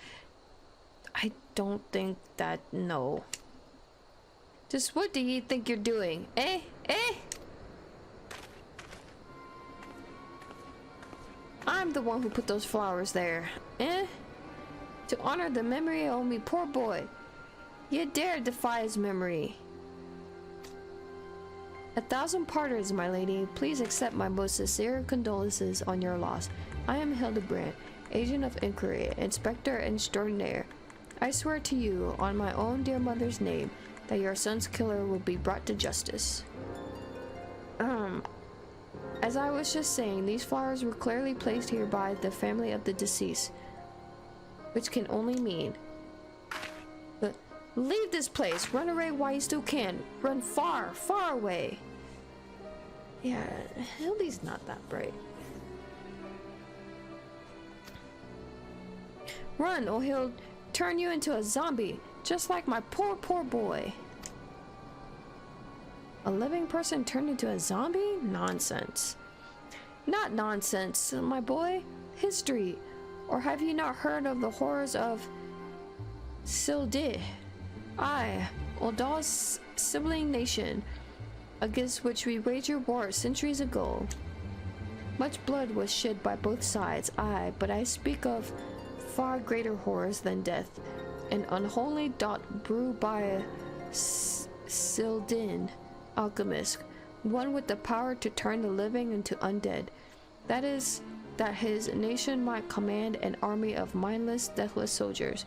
I don't think that, no. Just what do you think you're doing? Eh? Eh? I'm the one who put those flowers there. Eh? To honor the memory of me poor boy. You dare defy his memory. 1,000 pardons, my lady. Please accept my most sincere condolences on your loss. I am Hildibrand, agent of inquiry, inspector extraordinaire. I swear to you, on my own dear mother's name, that your son's killer will be brought to justice. As I was just saying, these flowers were clearly placed here by the family of the deceased, which can only mean... Leave this place. Run away while you still can. Run far, far away. Yeah, Hildi's not that bright. Run, or he'll turn you into a zombie, just like my poor, poor boy. A living person turned into a zombie? Nonsense. Not nonsense, my boy. History. Or have you not heard of the horrors of Hildi? I, Oldal's sibling nation, against which we waged war centuries ago. Much blood was shed by both sides, but I speak of far greater horrors than death, an unholy dot brewed by a Sildin alchemist, one with the power to turn the living into undead. That is, that his nation might command an army of mindless, deathless soldiers.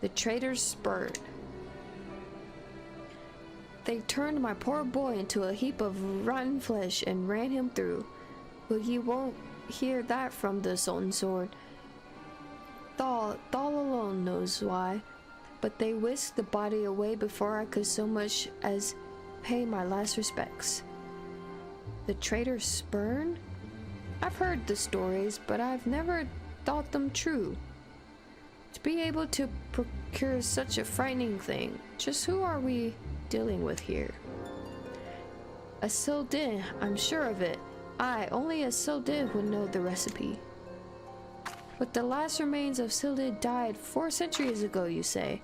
The traitors spurred. They turned my poor boy into a heap of rotten flesh and ran him through. But you won't hear that from the Sultan Sword. Thal alone knows why. But they whisked the body away before I could so much as pay my last respects. The traitors spurn? I've heard the stories, but I've never thought them true. To be able to procure such a frightening thing, just who are we dealing with here? A Sildin, I'm sure of it. Only a Sildin would know the recipe. But the last remains of Hildi died 4 centuries ago, you say?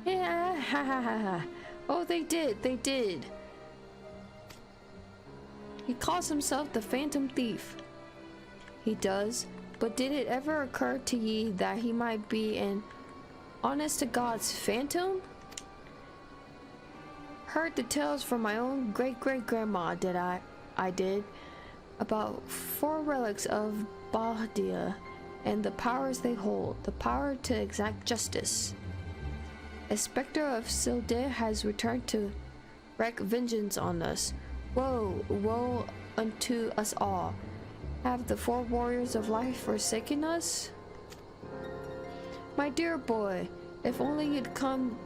Yeah, ha ha ha ha. Oh, they did. He calls himself the Phantom Thief. He does, but did it ever occur to ye that he might be an honest-to-God's phantom? Heard the tales from my own great-great-grandma, did I? I did. About 4 relics of Bahdia and the powers they hold, the power to exact justice. A specter of Hildi has returned to wreak vengeance on us. Woe unto us all. Have the 4 warriors of life forsaken us? My dear boy, if only you'd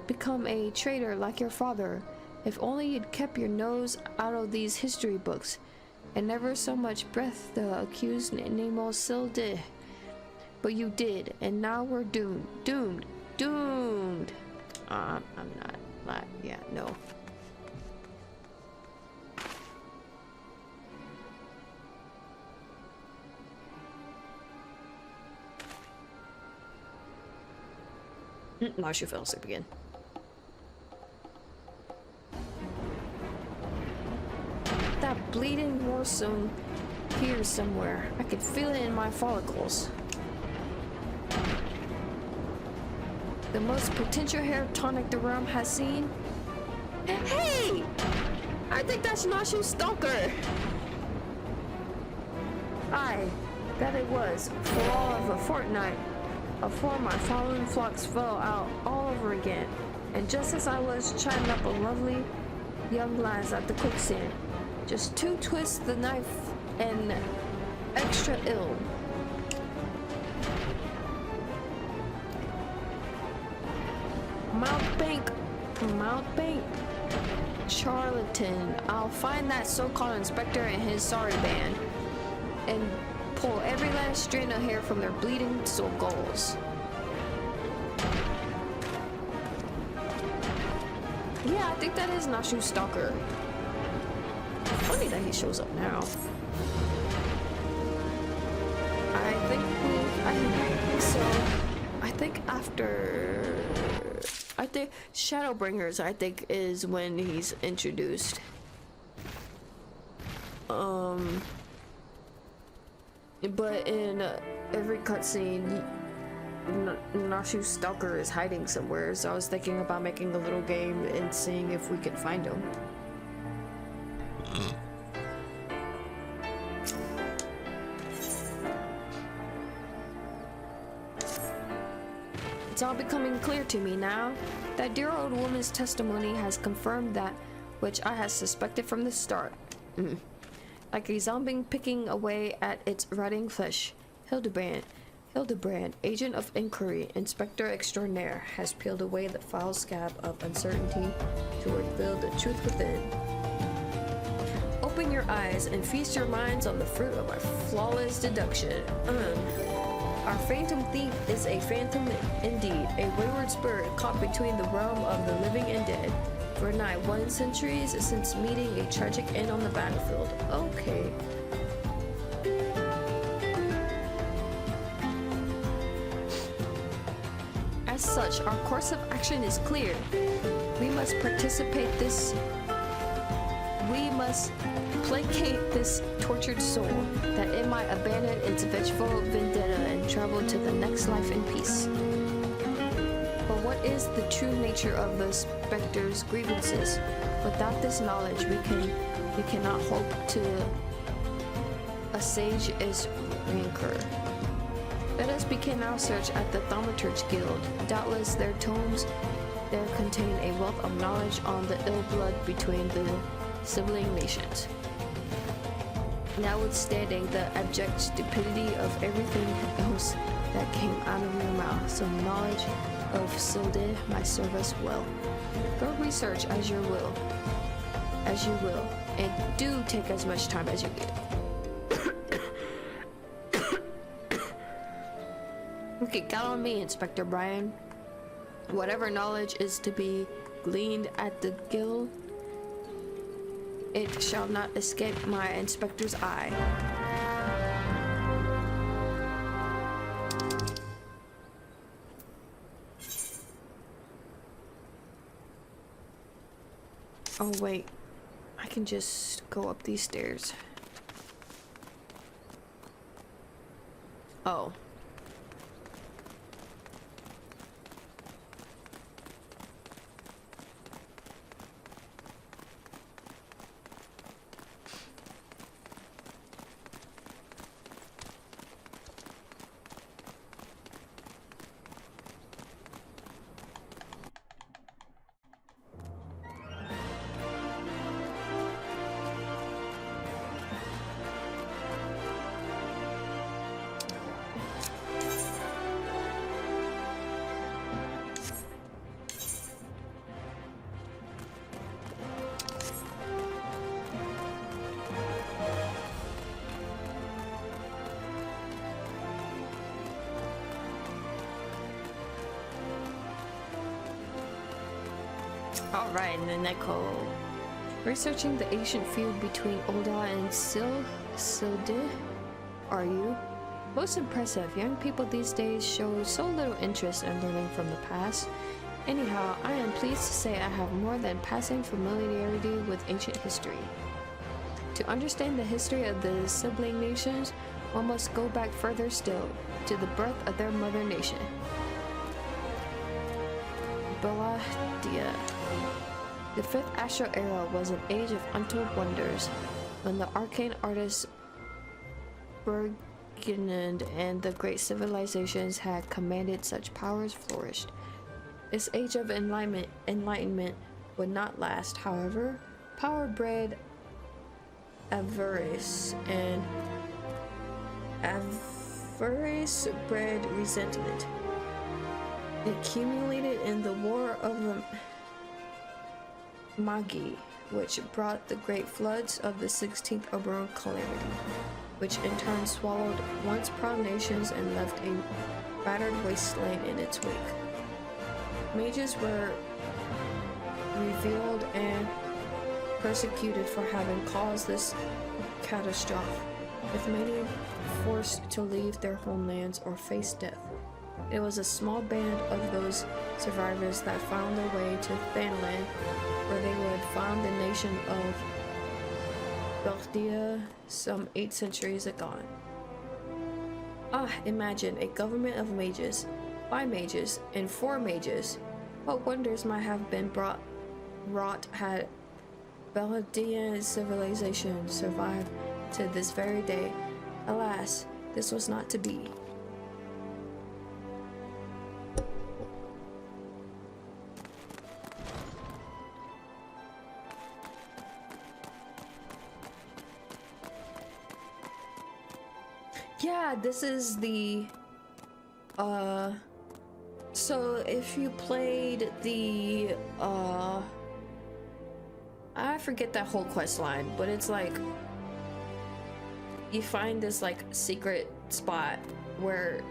become a traitor like your father. If only you'd kept your nose out of these history books, and never so much breath the accused Nemo Hildi. But you did, and now we're doomed. Doomed! I'm not, yeah, no. Now she fell asleep again. That bleeding war zone here somewhere. I could feel it in my follicles. The most potential hair tonic the realm has seen. Hey! I think that's Nashu's stalker. Aye, that it was. For all of a fortnight, afore my fallen flocks fell out all over again, and just as I was chatting up a lovely young lass at the quicksand, just 2 twists the knife and extra ill. Mountbank charlatan. I'll find that so-called inspector and his sorry band and pull every last strand of hair from their bleeding skulls. Yeah, I think that is Nashu's stalker. Funny that he shows up now. I think Shadowbringers, I think, is when he's introduced. But in every cutscene, Nashu's stalker is hiding somewhere, so I was thinking about making a little game and seeing if we could find him. It's all becoming clear to me now. That dear old woman's testimony has confirmed that which I had suspected from the start. Like a zombie picking away at its rotting flesh, Hildibrand, agent of inquiry, inspector extraordinaire, has peeled away the foul scab of uncertainty to reveal the truth within. Open your eyes and feast your minds on the fruit of my flawless deduction. Our phantom thief is a phantom indeed, a wayward spirit caught between the realm of the living and dead, for nigh 1 century since meeting a tragic end on the battlefield. Okay. As such, our course of action is clear. We must placate this tortured soul, that it might abandon its vengeful vendetta and travel to the next life in peace. But what is the true nature of the specter's grievances? Without this knowledge, we cannot hope to assuage its rancor. Let us begin our search at the Thaumaturge Guild. Doubtless their tomes there contain a wealth of knowledge on the ill blood between the sibling nations. Notwithstanding the abject stupidity of everything else that came out of your mouth, some knowledge of Hildi might serve us well. Go research as you will, and do take as much time as you need. Okay, count on me, Inspector Brian. Whatever knowledge is to be gleaned at the guild, it shall not escape my inspector's eye. Oh wait, I can just go up these stairs. Oh. Alright, and then Neko. Researching the ancient feud between Ul'dah and Hildi, are you? Most impressive. Young people these days show so little interest in learning from the past. Anyhow, I am pleased to say I have more than passing familiarity with ancient history. To understand the history of the sibling nations, one must go back further still, to the birth of their mother nation. Baladia. The 5th Astral Era was an age of untold wonders, when the arcane artists Bergenand and the great civilizations had commanded such powers flourished. This age of enlightenment would not last, however. Power bred avarice, and avarice bred resentment. It accumulated in the War of the Magi, which brought the great floods of the 16th Oberon calamity, which in turn swallowed once proud nations and left a battered wasteland in its wake. Mages were revealed and persecuted for having caused this catastrophe, with many forced to leave their homelands or face death. It was a small band of those survivors that found their way to Thanalan, where they would found the nation of Belgia some 8 centuries ago. Imagine a government of mages, by mages, and for mages. What wonders might have been wrought had Belgian civilization survived to this very day. Alas, this was not to be. Yeah, this is the so if you played the I forget that whole quest line, but it's like you find this like secret spot where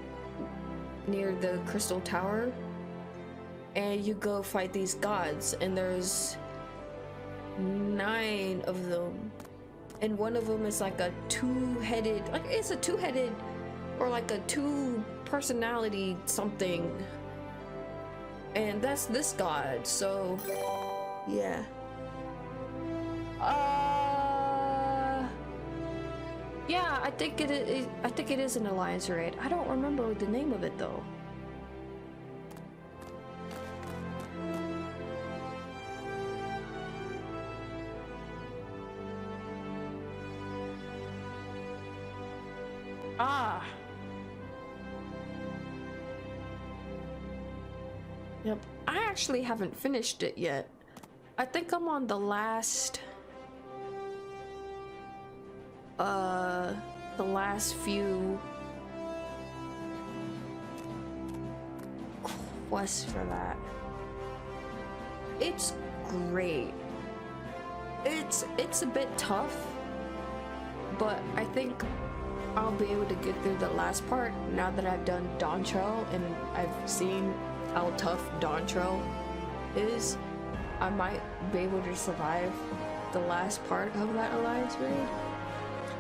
near the crystal tower, and you go fight these gods, and there's 9 of them. And one of them is like a two-headed, like it's a two-headed or like a 2-personality something. And that's this god, so yeah. Yeah, I think it is an alliance raid. I don't remember the name of it though. Yep, I actually haven't finished it yet. I think I'm on the last few quests for that. It's great. It's a bit tough, but I think I'll be able to get through the last part now that I've done Dawn Trail and I've seen how tough Dawn Trail is. I might be able to survive the last part of that alliance raid.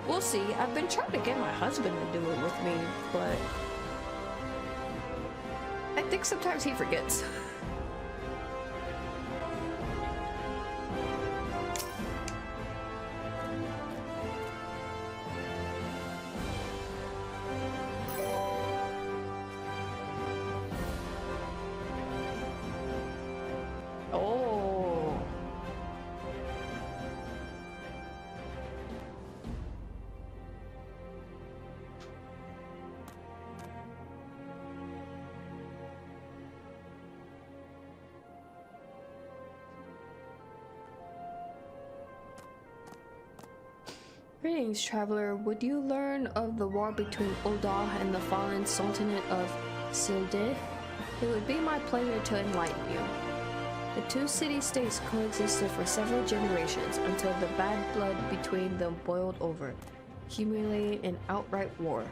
We'll see. I've been trying to get my husband to do it with me, but I think sometimes he forgets. Greetings, traveler. Would you learn of the war between Ul'dah and the fallen Sultanate of Hildi? It would be my pleasure to enlighten you. The 2 city-states coexisted for several generations until the bad blood between them boiled over, accumulating in outright war.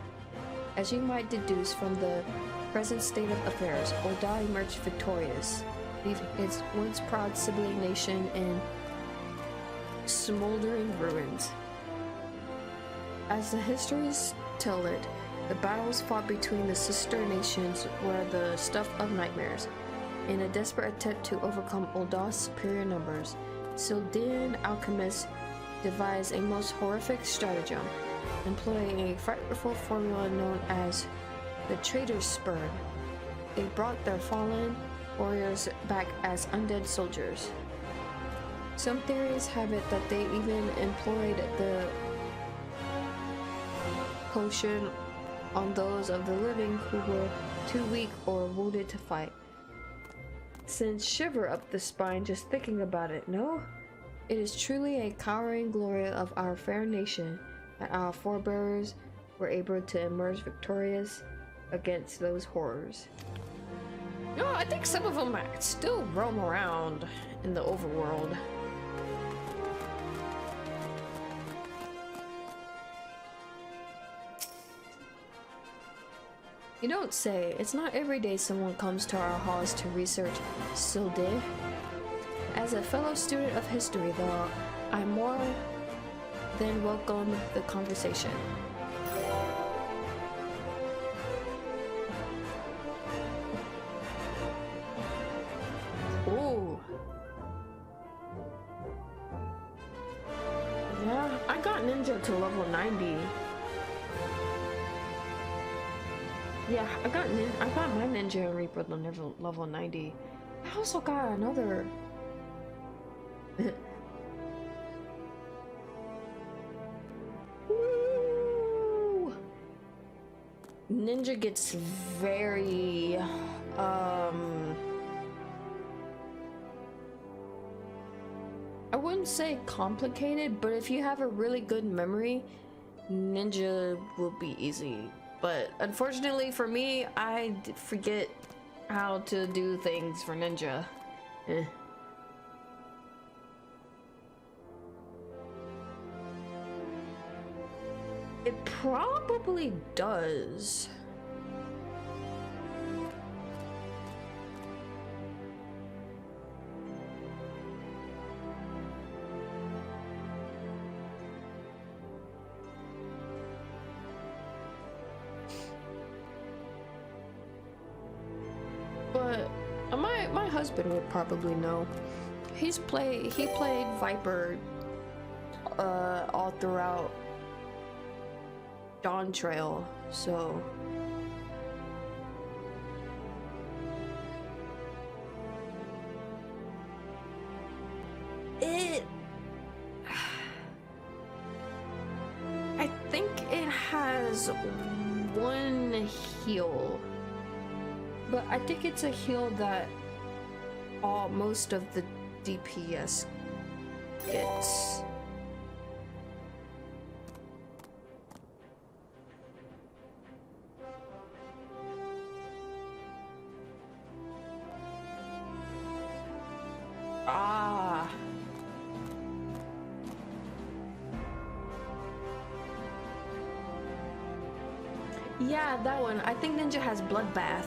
As you might deduce from the present state of affairs, Ul'dah emerged victorious. leaving its once proud sibling nation in smoldering ruins. As the histories tell it, the battles fought between the sister nations were the stuff of nightmares. In a desperate attempt to overcome Ulda's superior numbers, Sildian alchemists devised a most horrific stratagem, employing a frightful formula known as the Traitor's Spurn. They brought their fallen warriors back as undead soldiers. Some theories have it that they even employed the potion on those of the living who were too weak or wounded to fight. Sends shiver up the spine just thinking about it, no? It is truly a cowering glory of our fair nation that our forebears were able to emerge victorious against those horrors. No, I think some of them still roam around in the overworld. You don't say. It's not every day someone comes to our halls to research Silde. As a fellow student of history, though, I more than welcome the conversation. Ooh. Yeah, I got ninja to level 90. Yeah, I got my ninja and Reaper level 90. I also got another. Woo! Ninja gets very I wouldn't say complicated, but if you have a really good memory, ninja will be easy. But unfortunately for me, I forget how to do things for ninja. It probably does. But my husband would probably know. He played Viper all throughout Dawn Trail, so I think it has one heal. But I think it's a heal that most of the DPS gets. Ah. Yeah, that one. I think Ninja has Bloodbath.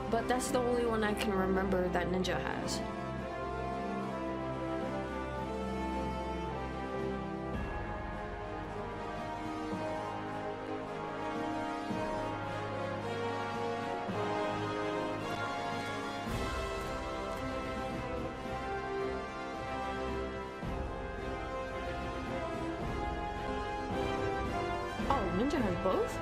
But that's the only one I can remember that Ninja has. Oh, Ninja has both?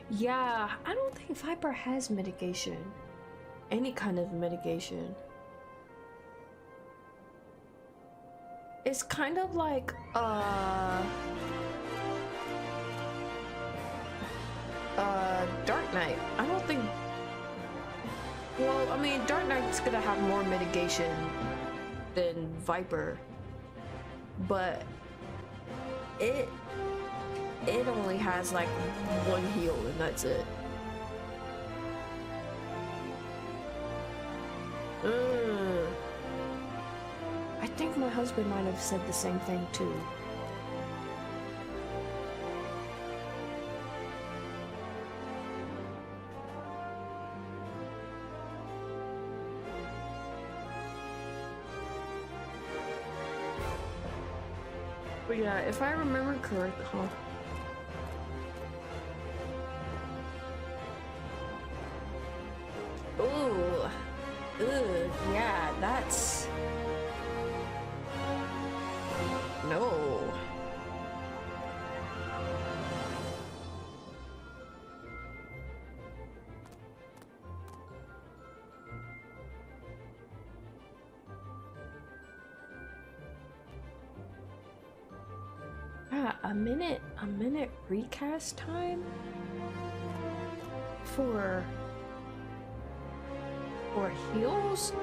Yeah, I don't think Viper has mitigation. Any kind of mitigation. It's kind of like, Dark Knight. I don't think... Well, I mean, Dark Knight's gonna have more mitigation than Viper. But it only has like one heal and that's it. I think my husband might have said the same thing too. But yeah, if I remember correctly, huh? Ooh. Ugh, yeah, that's... No. Yeah, a minute recast time for heals?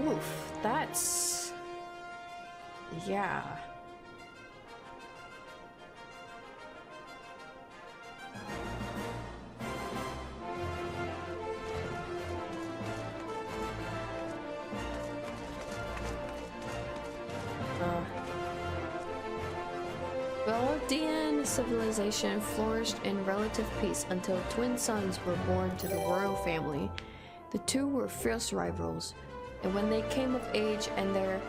Oof, that's... yeah. Valdian civilization flourished in relative peace until twin sons were born to the royal family. The two were fierce rivals, and when they came of age and their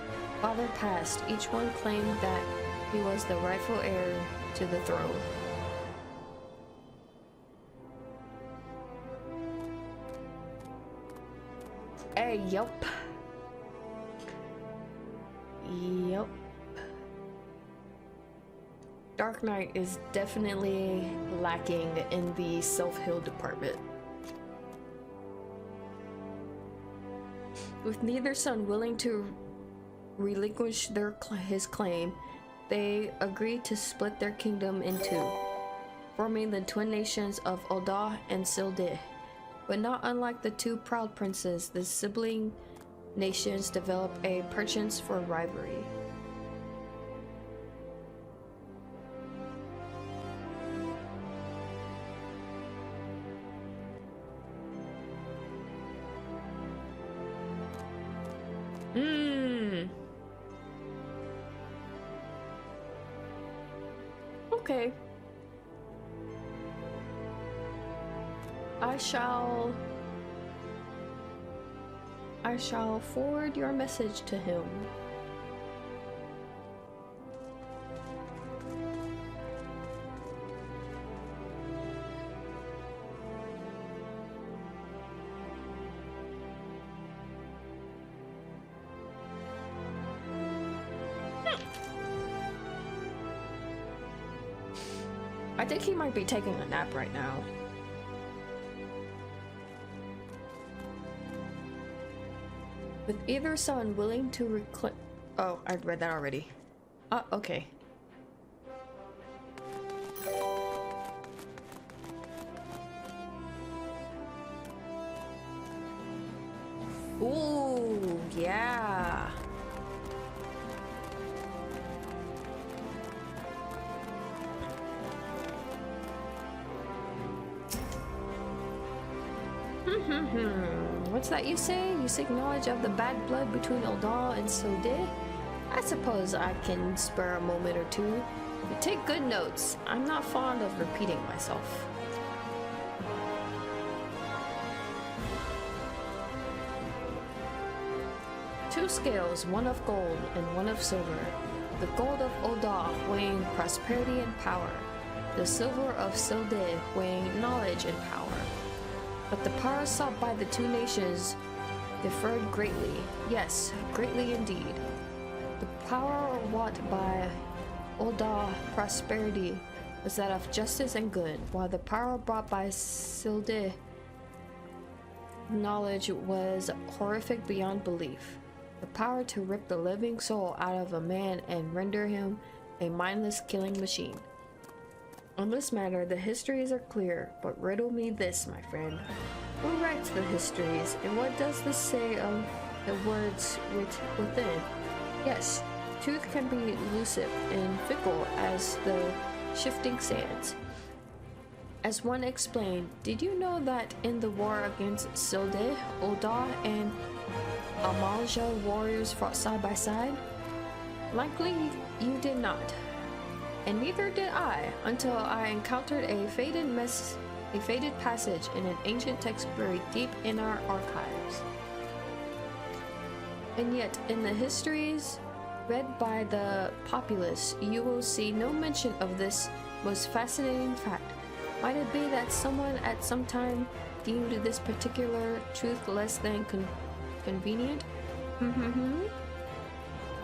father passed, each one claimed that he was the rightful heir to the throne. Hey, yup. Yup. Dark Knight is definitely lacking in the self-heal department. With neither son willing to relinquish his claim, they agreed to split their kingdom in two, forming the twin nations of Ul'dah and Sil'dih. But not unlike the two proud princes, the sibling nations developed a penchant for rivalry. Okay. I shall forward your message to him. I think he might be taking a nap right now. With either son willing to reclaim... Oh, I read that already. Okay. Ooh, yeah. What's that you say? You seek knowledge of the bad blood between Ul'dah and Sil'dih? I suppose I can spare a moment or two. But take good notes. I'm not fond of repeating myself. Two scales, one of gold and one of silver. The gold of Ul'dah weighing prosperity and power. The silver of Sil'dih weighing knowledge and power. But the power sought by the two nations differed greatly. Yes, greatly indeed. The power wrought by Ul'dah prosperity was that of justice and good, while the power brought by Sil'dih knowledge was horrific beyond belief. The power to rip the living soul out of a man and render him a mindless killing machine. On this matter, the histories are clear, but riddle me this, my friend. Who writes the histories, and what does this say of the words within? Yes, truth can be elusive and fickle as the shifting sands. As one explained, did you know that in the war against Hildi, Ulda and Amalja warriors fought side by side? Likely you did not. And neither did I, until I encountered a faded passage in an ancient text buried deep in our archives. And yet, in the histories read by the populace, you will see no mention of this most fascinating fact. Might it be that someone at some time deemed this particular truth less than convenient?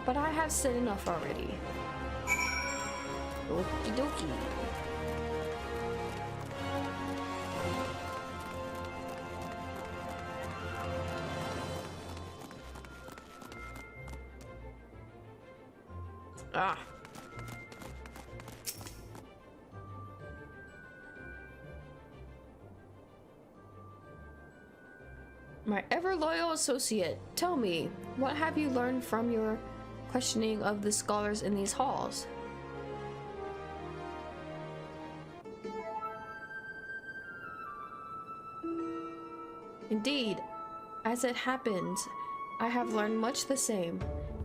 But I have said enough already. Okie dokie. Ah. My ever-loyal associate, tell me, what have you learned from your questioning of the scholars in these halls? Indeed, as it happens, I have learned much the same.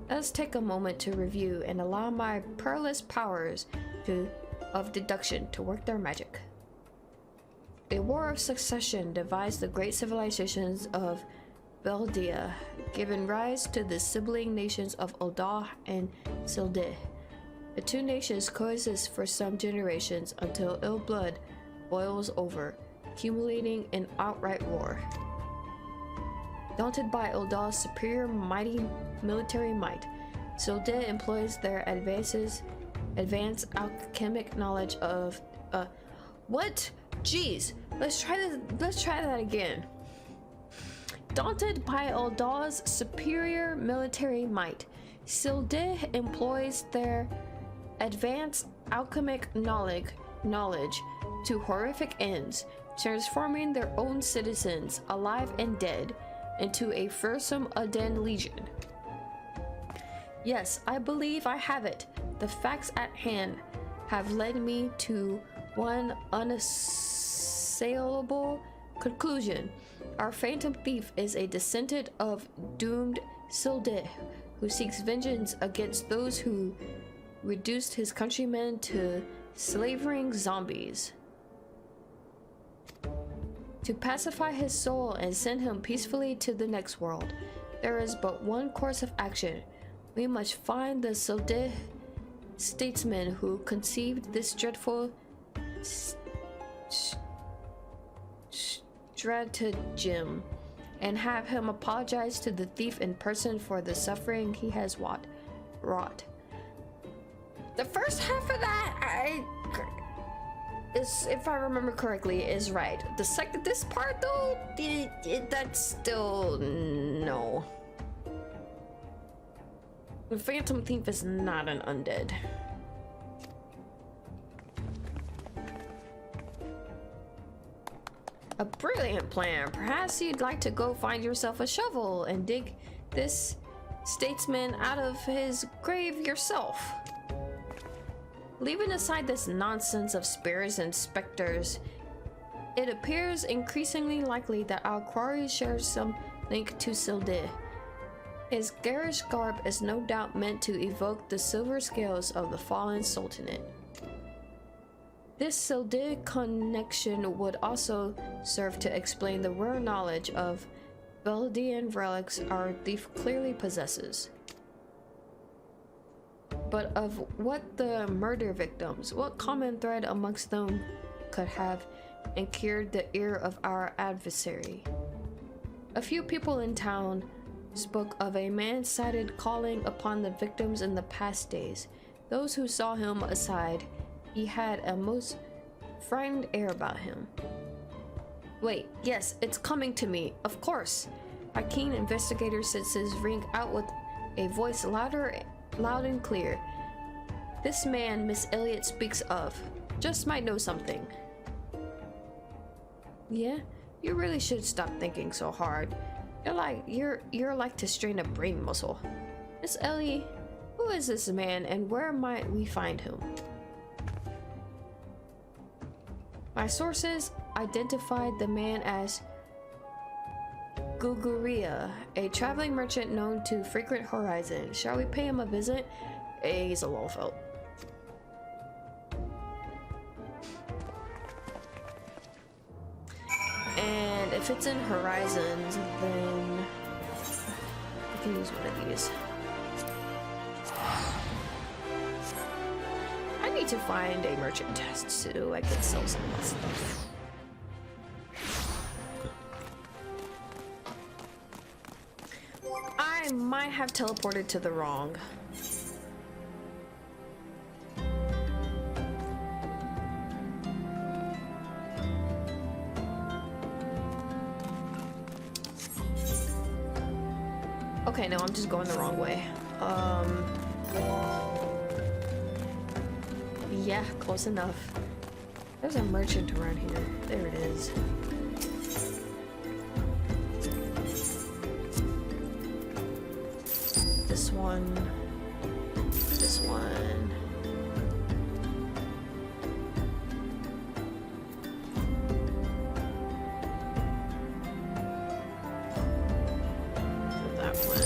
Let us take a moment to review and allow my perilous powers of deduction to work their magic. A war of succession divides the great civilizations of Beldia, giving rise to the sibling nations of Ulda and Hildi. The two nations coexist for some generations until ill blood boils over, accumulating in outright war. Daunted by Ulda's superior military might, Hildi employs their advanced alchemic knowledge of what? Jeez, let's try that again. Daunted by Ulda's superior military might, Hildi employs their advanced alchemic knowledge to horrific ends, transforming their own citizens, alive and dead, into a fearsome Aden legion. Yes, I believe I have it. The facts at hand have led me to one unassailable conclusion. Our phantom thief is a descendant of doomed Hildi, who seeks vengeance against those who reduced his countrymen to slavering zombies. To pacify his soul and send him peacefully to the next world, there is but one course of action. We must find the Hildi statesman who conceived this dreadful stratagem and have him apologize to the thief in person for the suffering he has wrought. The first half of that, if I remember correctly, is right. This part though, that's still no. The Phantom Thief is not an undead. A brilliant plan. Perhaps you'd like to go find yourself a shovel and dig this statesman out of his grave yourself. Leaving aside this nonsense of spirits and specters, it appears increasingly likely that our quarry shares some link to Hildi. His garish garb is no doubt meant to evoke the silver scales of the fallen sultanate. This Hildi connection would also serve to explain the rare knowledge of Beldian relics our thief clearly possesses. But of what the murder victims, what common thread amongst them could have incurred the ear of our adversary? A few people in town spoke of a man sighted calling upon the victims in the past days. Those who saw him aside, he had a most frightened air about him. Wait, yes, it's coming to me, of course. My keen investigator senses ring out with a voice loud and clear. This man Miss Elliot speaks of just might know something. Yeah, you really should stop thinking so hard. You're like to strain a brain muscle. Miss Ellie, who Who is this man and where might we find him? My sources identified the man as Guguria, a traveling merchant known to frequent Horizon. Shall we pay him a visit? He's a lolfelt. And if it's in Horizons, then I can use one of these. I need to find a merchant so I can sell some of this stuff. I might have teleported to the wrong. Okay, no, I'm just going the wrong way. Yeah, close enough. There's a merchant around here. There it is. This one. This one. That one.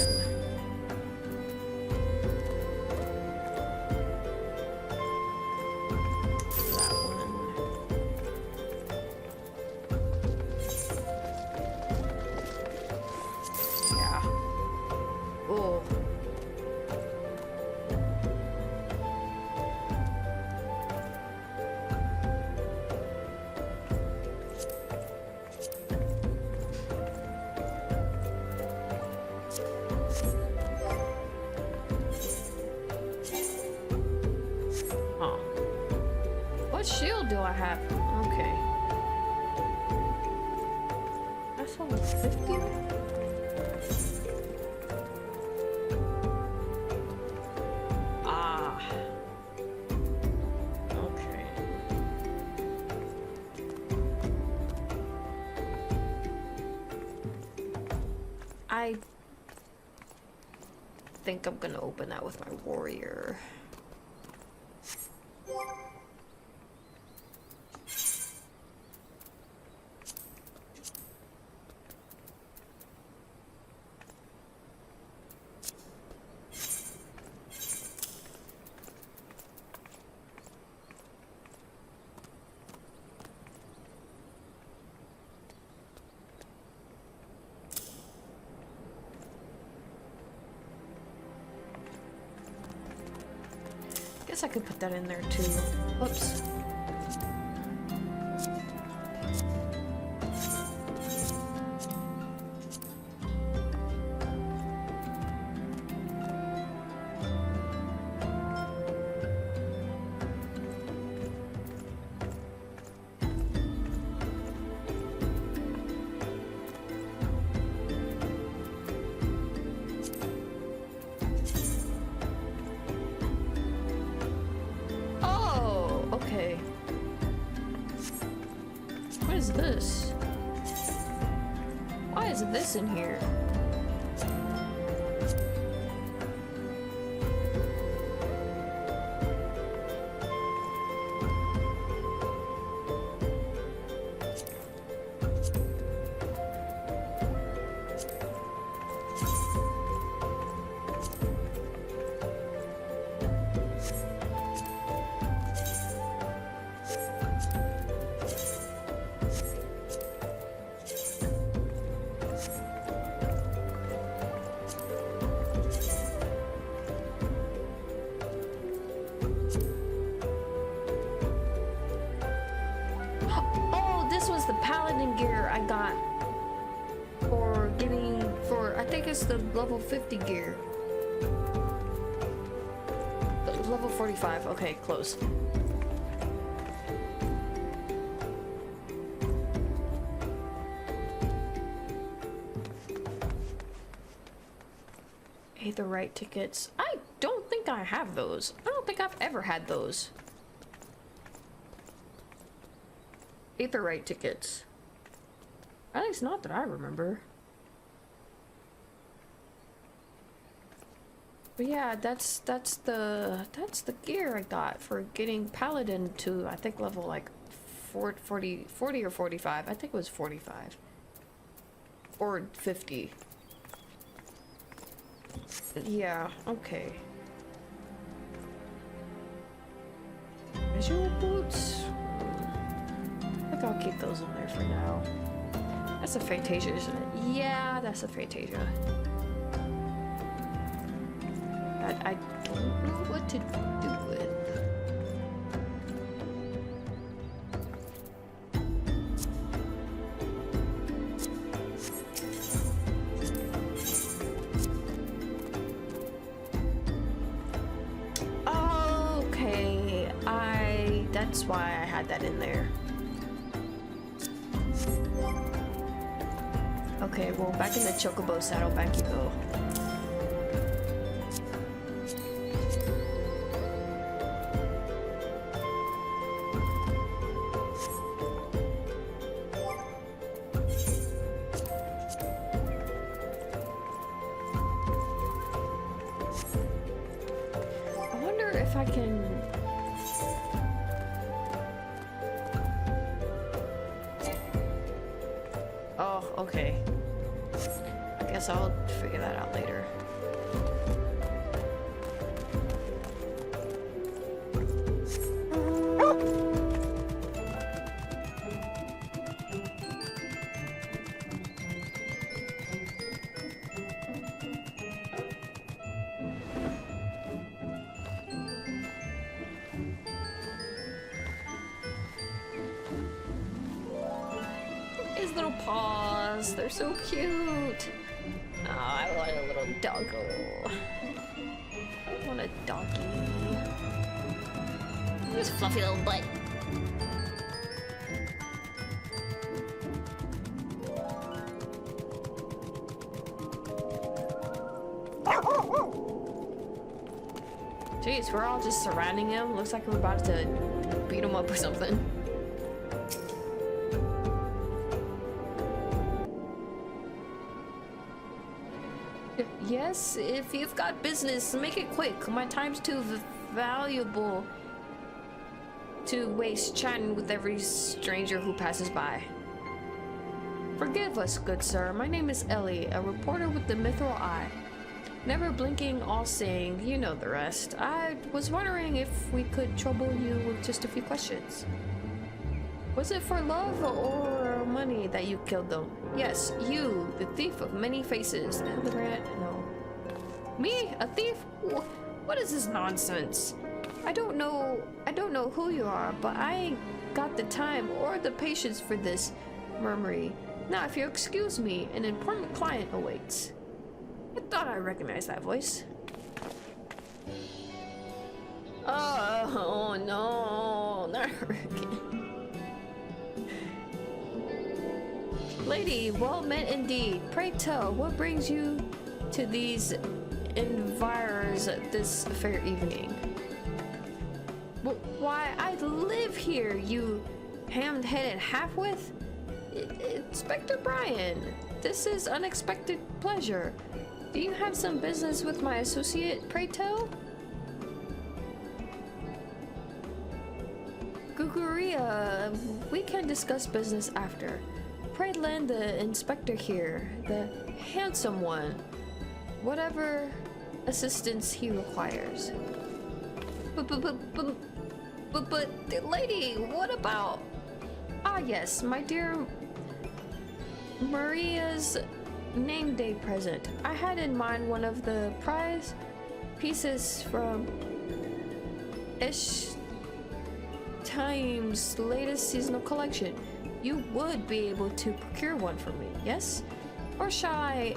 What shield do I have? Okay. That's only 50? Ah. Okay. I think I'm gonna open that with my warrior. I could put that in there too. Whoops. This? Why is this in here? The level 50 gear. Level 45. Okay, close. Aetherite tickets. I don't think I have those. I don't think I've ever had those. Aetherite tickets. At least not that I remember. But yeah, that's the gear I got for getting Paladin to, I think, level like 40 or 45. I think it was 45 or 50. Yeah, okay. Visual boots? I think I'll keep those in there for now. That's a Fantasia, isn't it? Yeah, that's a Fantasia. I don't know what to do with. Okay, that's why I had that in there. Okay, well, back in the Chocobo saddlebag you go. I wonder if I can... Oh, okay. I guess I'll figure that out later. His little paws, they're so cute. Oh, I want a little doggo. I want a doggy. His fluffy little butt. Jeez, we're all just surrounding him. Looks like we're about to beat him up or something. Yes, if you've got business, make it quick. My time's too valuable to waste chatting with every stranger who passes by. Forgive us, good sir. My name is Ellie, a reporter with the Mithril Eye. Never blinking, all-seeing, you know the rest. I was wondering if we could trouble you with just a few questions. Was it for love or money that you killed them? Yes, you, the thief of many faces. Hildibrand, no. Me? A thief? What is this nonsense? I don't know who you are, but I ain't got the time or the patience for this murmury. Now, if you excuse me, an important client awaits. I thought I recognized that voice. Oh no, not her again. Lady, well met indeed. Pray tell, what brings you to these environs this fair evening? Why, I live here, you ham-headed halfwit. Inspector Brian, this is unexpected pleasure. Do you have some business with my associate, pray tell? Guguria, we can discuss business after. Pray lend the inspector here, the handsome one, whatever assistance he requires. But, lady, what about... Ah, yes, my dear Maria's name day present. I had in mind one of the prize pieces from Time's latest seasonal collection. You would be able to procure one for me, yes? Or shall I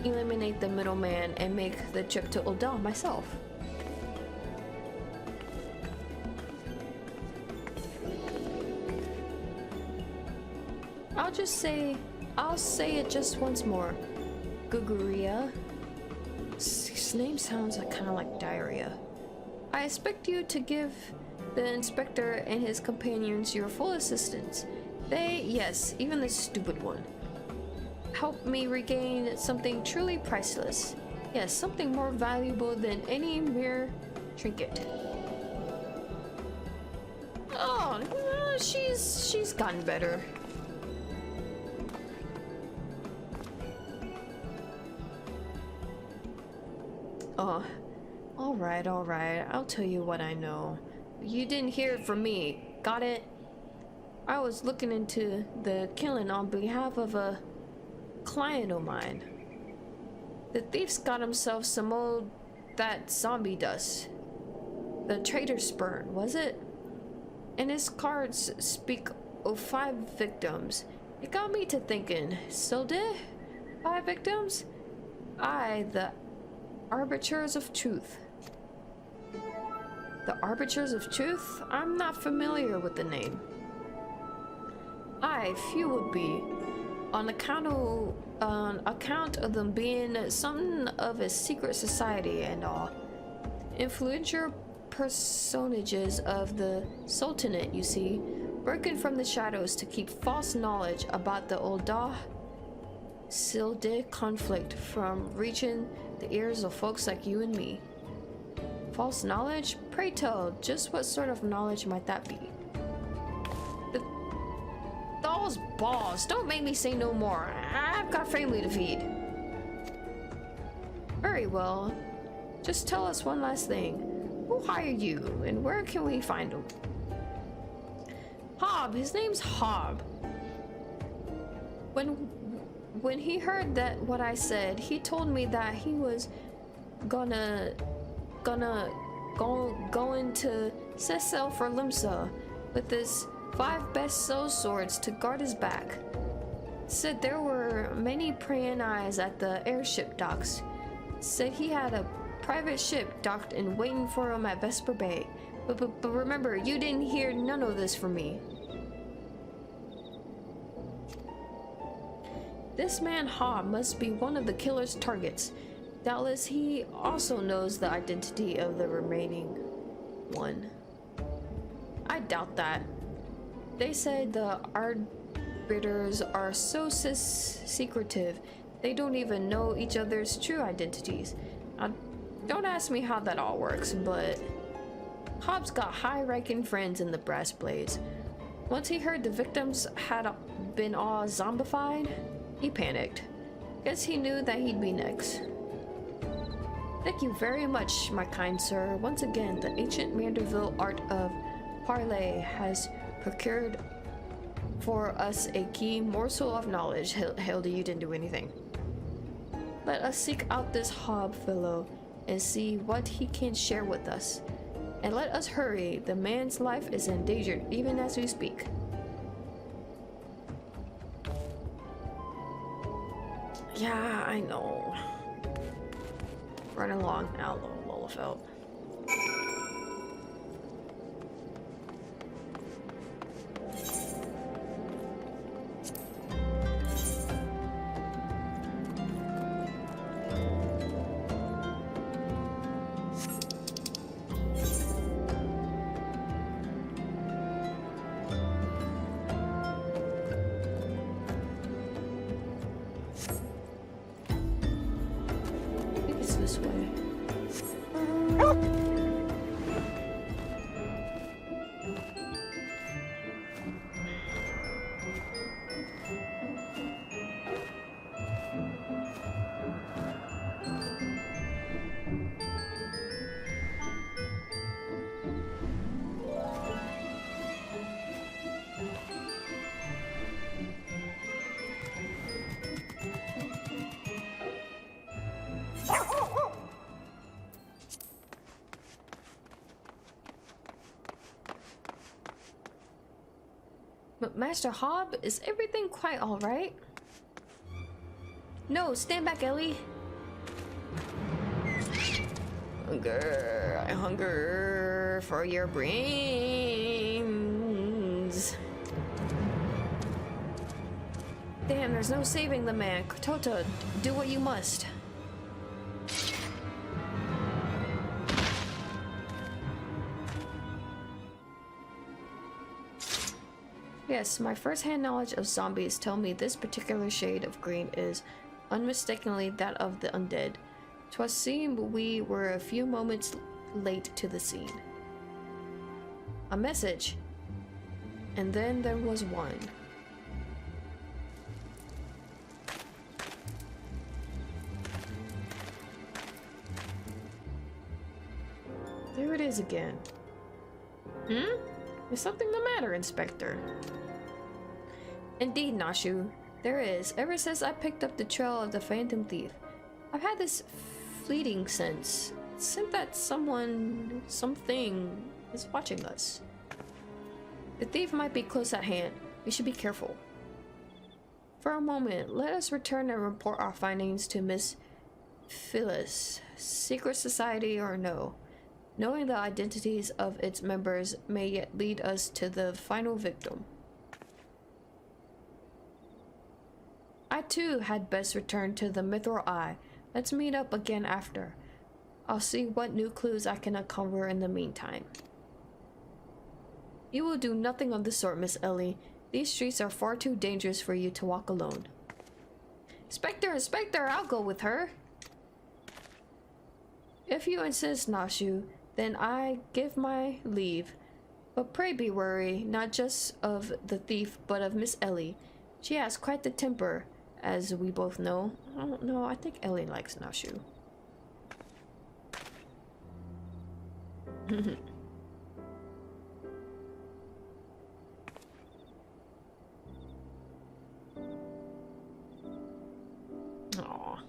eliminate the middleman and make the trip to Odell myself? I'll say it just once more. Guguria. His name sounds kind of like diarrhea. I expect you to give the inspector and his companions your full assistance. They, yes, even the stupid one, help me regain something truly priceless. Yes, something more valuable than any mere trinket. Oh, she's gotten better. Oh, all right. I'll tell you what I know. You didn't hear it from me. Got it? I was looking into the killing on behalf of a client of mine. The thief's got himself some old that zombie dust. The traitor's sperm, was it? And his cards speak of 5 victims. It got me to thinking, so did 5 victims? Aye, the Arbiters of Truth. The Arbiters of Truth? I'm not familiar with the name. Aye, few would be. On account of them being something of a secret society and all. Influential personages of the Sultanate, you see, working from the shadows to keep false knowledge about the Oldah Silde conflict from reaching the ears of folks like you and me. False knowledge? Pray tell, just what sort of knowledge might that be? Those balls, don't make me say no more. I've got family to feed. Very well. Just tell us one last thing. Who hired you, and where can we find him? Hob, his name's Hob. When he heard that what I said, he told me that he was go into Cecil for Limsa with his 5 best soul swords to guard his back. Said there were many praying eyes at the airship docks. Said he had a private ship docked and waiting for him at Vesper Bay. But remember, you didn't hear none of this from me. This man Hob must be one of the killer's targets. Doubtless he also knows the identity of the remaining one. I doubt that. They said the arbiters are so secretive, they don't even know each other's true identities. Now, don't ask me how that all works, but Hobbs got high-ranking friends in the Brass Blades. Once he heard the victims had been all zombified, he panicked. Guess he knew that he'd be next. Thank you very much, my kind sir. Once again, the ancient Manderville art of parley has procured for us a key morsel of knowledge. Hildi, you didn't do anything. Let us seek out this Hob fellow and see what he can share with us. And let us hurry. The man's life is endangered even as we speak. Yeah, I know. Run along now, Lolafeld. This way. But Master Hob, is everything quite alright? No, stand back, Ellie. I hunger for your brains. Damn, there's no saving the man. Tota, do what you must. Yes, my first-hand knowledge of zombies tell me this particular shade of green is unmistakably that of the undead. 'Twas seemed we were a few moments late to the scene. A message. And then there was one. There it is again. Is something the matter, Inspector? Indeed, Nashu. There is. Ever since I picked up the trail of the Phantom Thief, I've had this fleeting sense. It seemed that someone, something, is watching us. The thief might be close at hand. We should be careful. For a moment, let us return and report our findings to Miss Phyllis, secret society or no. Knowing the identities of its members may yet lead us to the final victim. I too had best return to the Mithril Eye. Let's meet up again after. I'll see what new clues I can uncover in the meantime. You will do nothing of the sort, Miss Ellie. These streets are far too dangerous for you to walk alone. Inspector, I'll go with her. If you insist, Nashu, then I give my leave. But pray be wary, not just of the thief, but of Miss Ellie. She has quite the temper, as we both know. I don't know, I think Ellie likes Nashu. Aww.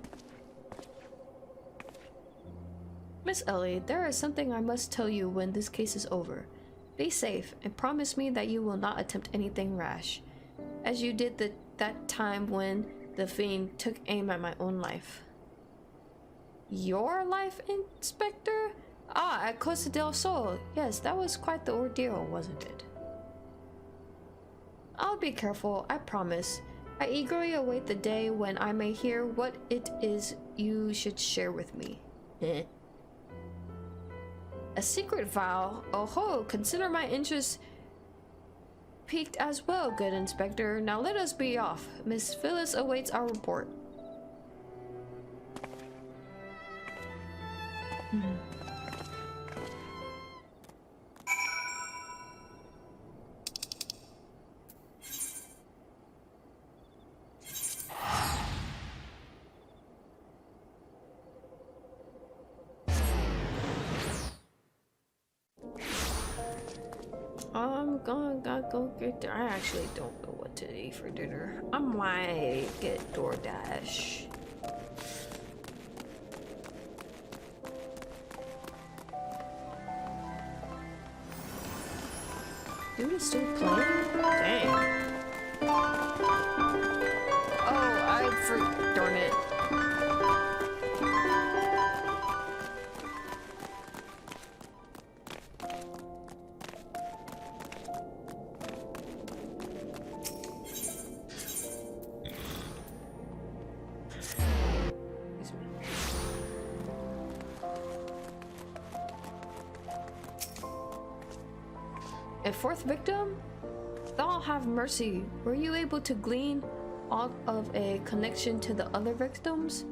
Miss Ellie, there is something I must tell you when this case is over. Be safe, and promise me that you will not attempt anything rash, as you did that time when the fiend took aim at my own life. Your life, Inspector? Ah, at Costa del Sol. Yes, that was quite the ordeal, wasn't it? I'll be careful, I promise. I eagerly await the day when I may hear what it is you should share with me. A secret vow? Oh ho, consider my interest piqued as well, good Inspector. Now let us be off. Miss Phyllis awaits our report. Gotta go get there. I actually don't know what to eat for dinner. I might get DoorDash. Dude is still playing? Dang. Oh, darn it. A fourth victim? Thou have mercy. Were you able to glean aught of a connection to the other victims?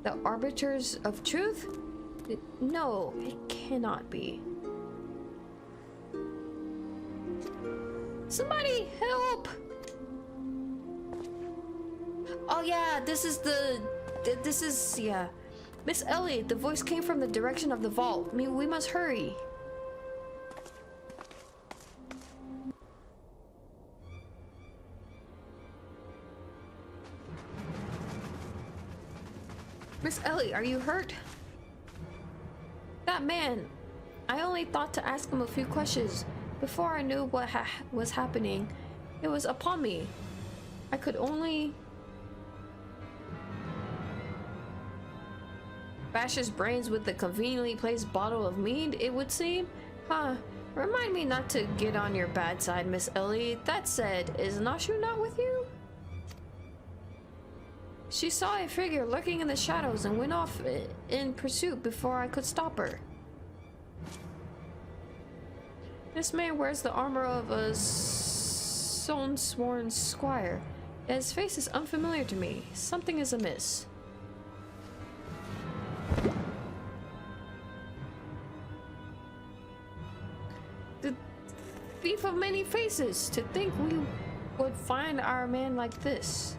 The arbiters of truth? No, it cannot be. Somebody help! Oh yeah, this is, yeah. Miss Ellie, the voice came from the direction of the vault. I mean, we must hurry. Miss Ellie, are you hurt? That man, I only thought to ask him a few questions. Before I knew what was happening, it was upon me. I could only bash his brains with the conveniently placed bottle of mead, it would seem. Huh. Remind me not to get on your bad side, Miss Ellie. That said, is Nashu not with you? She saw a figure lurking in the shadows and went off in pursuit before I could stop her. This man wears the armor of a sworn squire. His face is unfamiliar to me. Something is amiss. thief of many faces! To think we would find our man like this.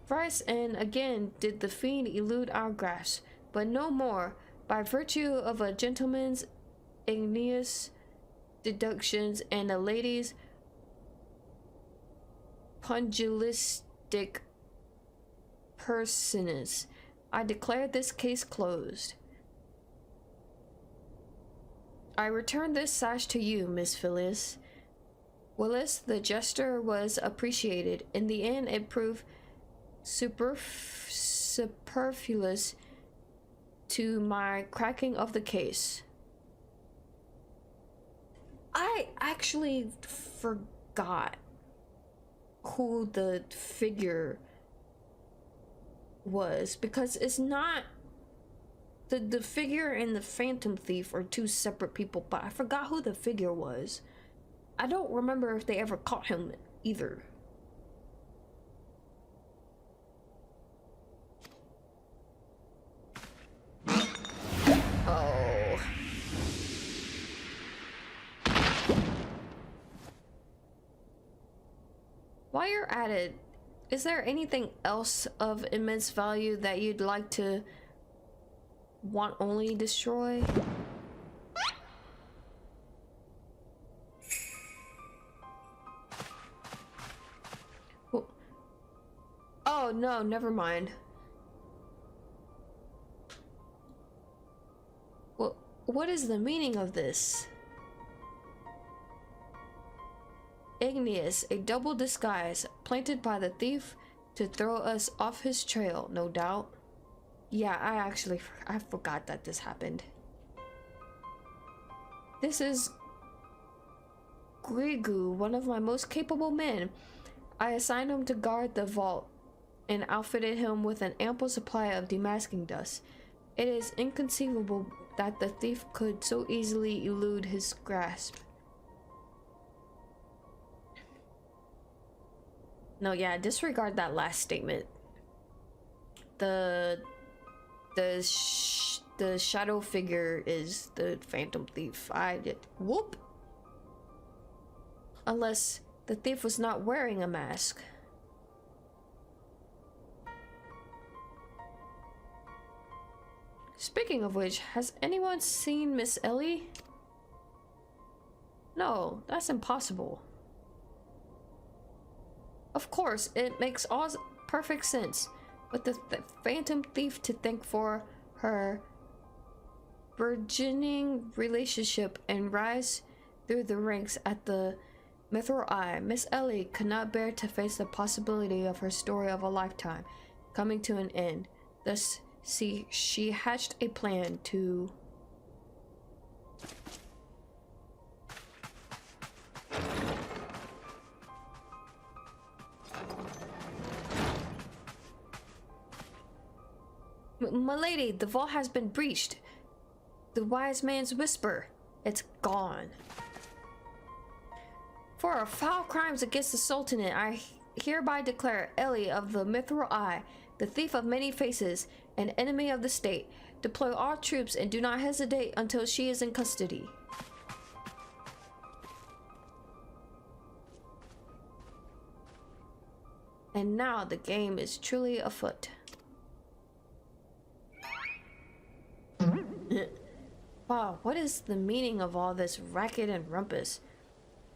Thrice and again did the fiend elude our grasp, but no more, by virtue of a gentleman's igneous deductions and a lady's pugilistic persinness, I declare this case closed. I return this sash to you, Miss Phyllis. Willis, the gesture was appreciated. In the end, it proved superfluous to my cracking of the case. I actually forgot who the figure was, because it's not the figure and the Phantom Thief are two separate people, but I forgot who the figure was. I don't remember if they ever caught him either. Oh. While you're at it, is there anything else of immense value that you'd like to want only destroy? Oh no, never mind. Well, what is the meaning of this? Igneous, a double disguise planted by the thief to throw us off his trail, no doubt. Yeah, I forgot that this happened. This is Grigu, one of my most capable men. I assigned him to guard the vault and outfitted him with an ample supply of demasking dust. It is inconceivable that the thief could so easily elude his grasp. No, yeah, disregard that last statement. The shadow figure is the Phantom Thief. Whoop! Unless the thief was not wearing a mask. Speaking of which, has anyone seen Miss Ellie? No, that's impossible. Of course, it makes all perfect sense. But the Phantom Thief to thank for her burgeoning relationship and rise through the ranks at the Mithril Eye, Miss Ellie could not bear to face the possibility of her story of a lifetime coming to an end. Thus, she hatched a plan to My lady, the vault has been breached. The wise man's whisper. It's gone. For our foul crimes against the Sultanate, I hereby declare Ellie of the Mithril Eye, the thief of many faces, an enemy of the state. Deploy all troops and do not hesitate until she is in custody. And now the game is truly afoot. Wow, what is the meaning of all this racket and rumpus?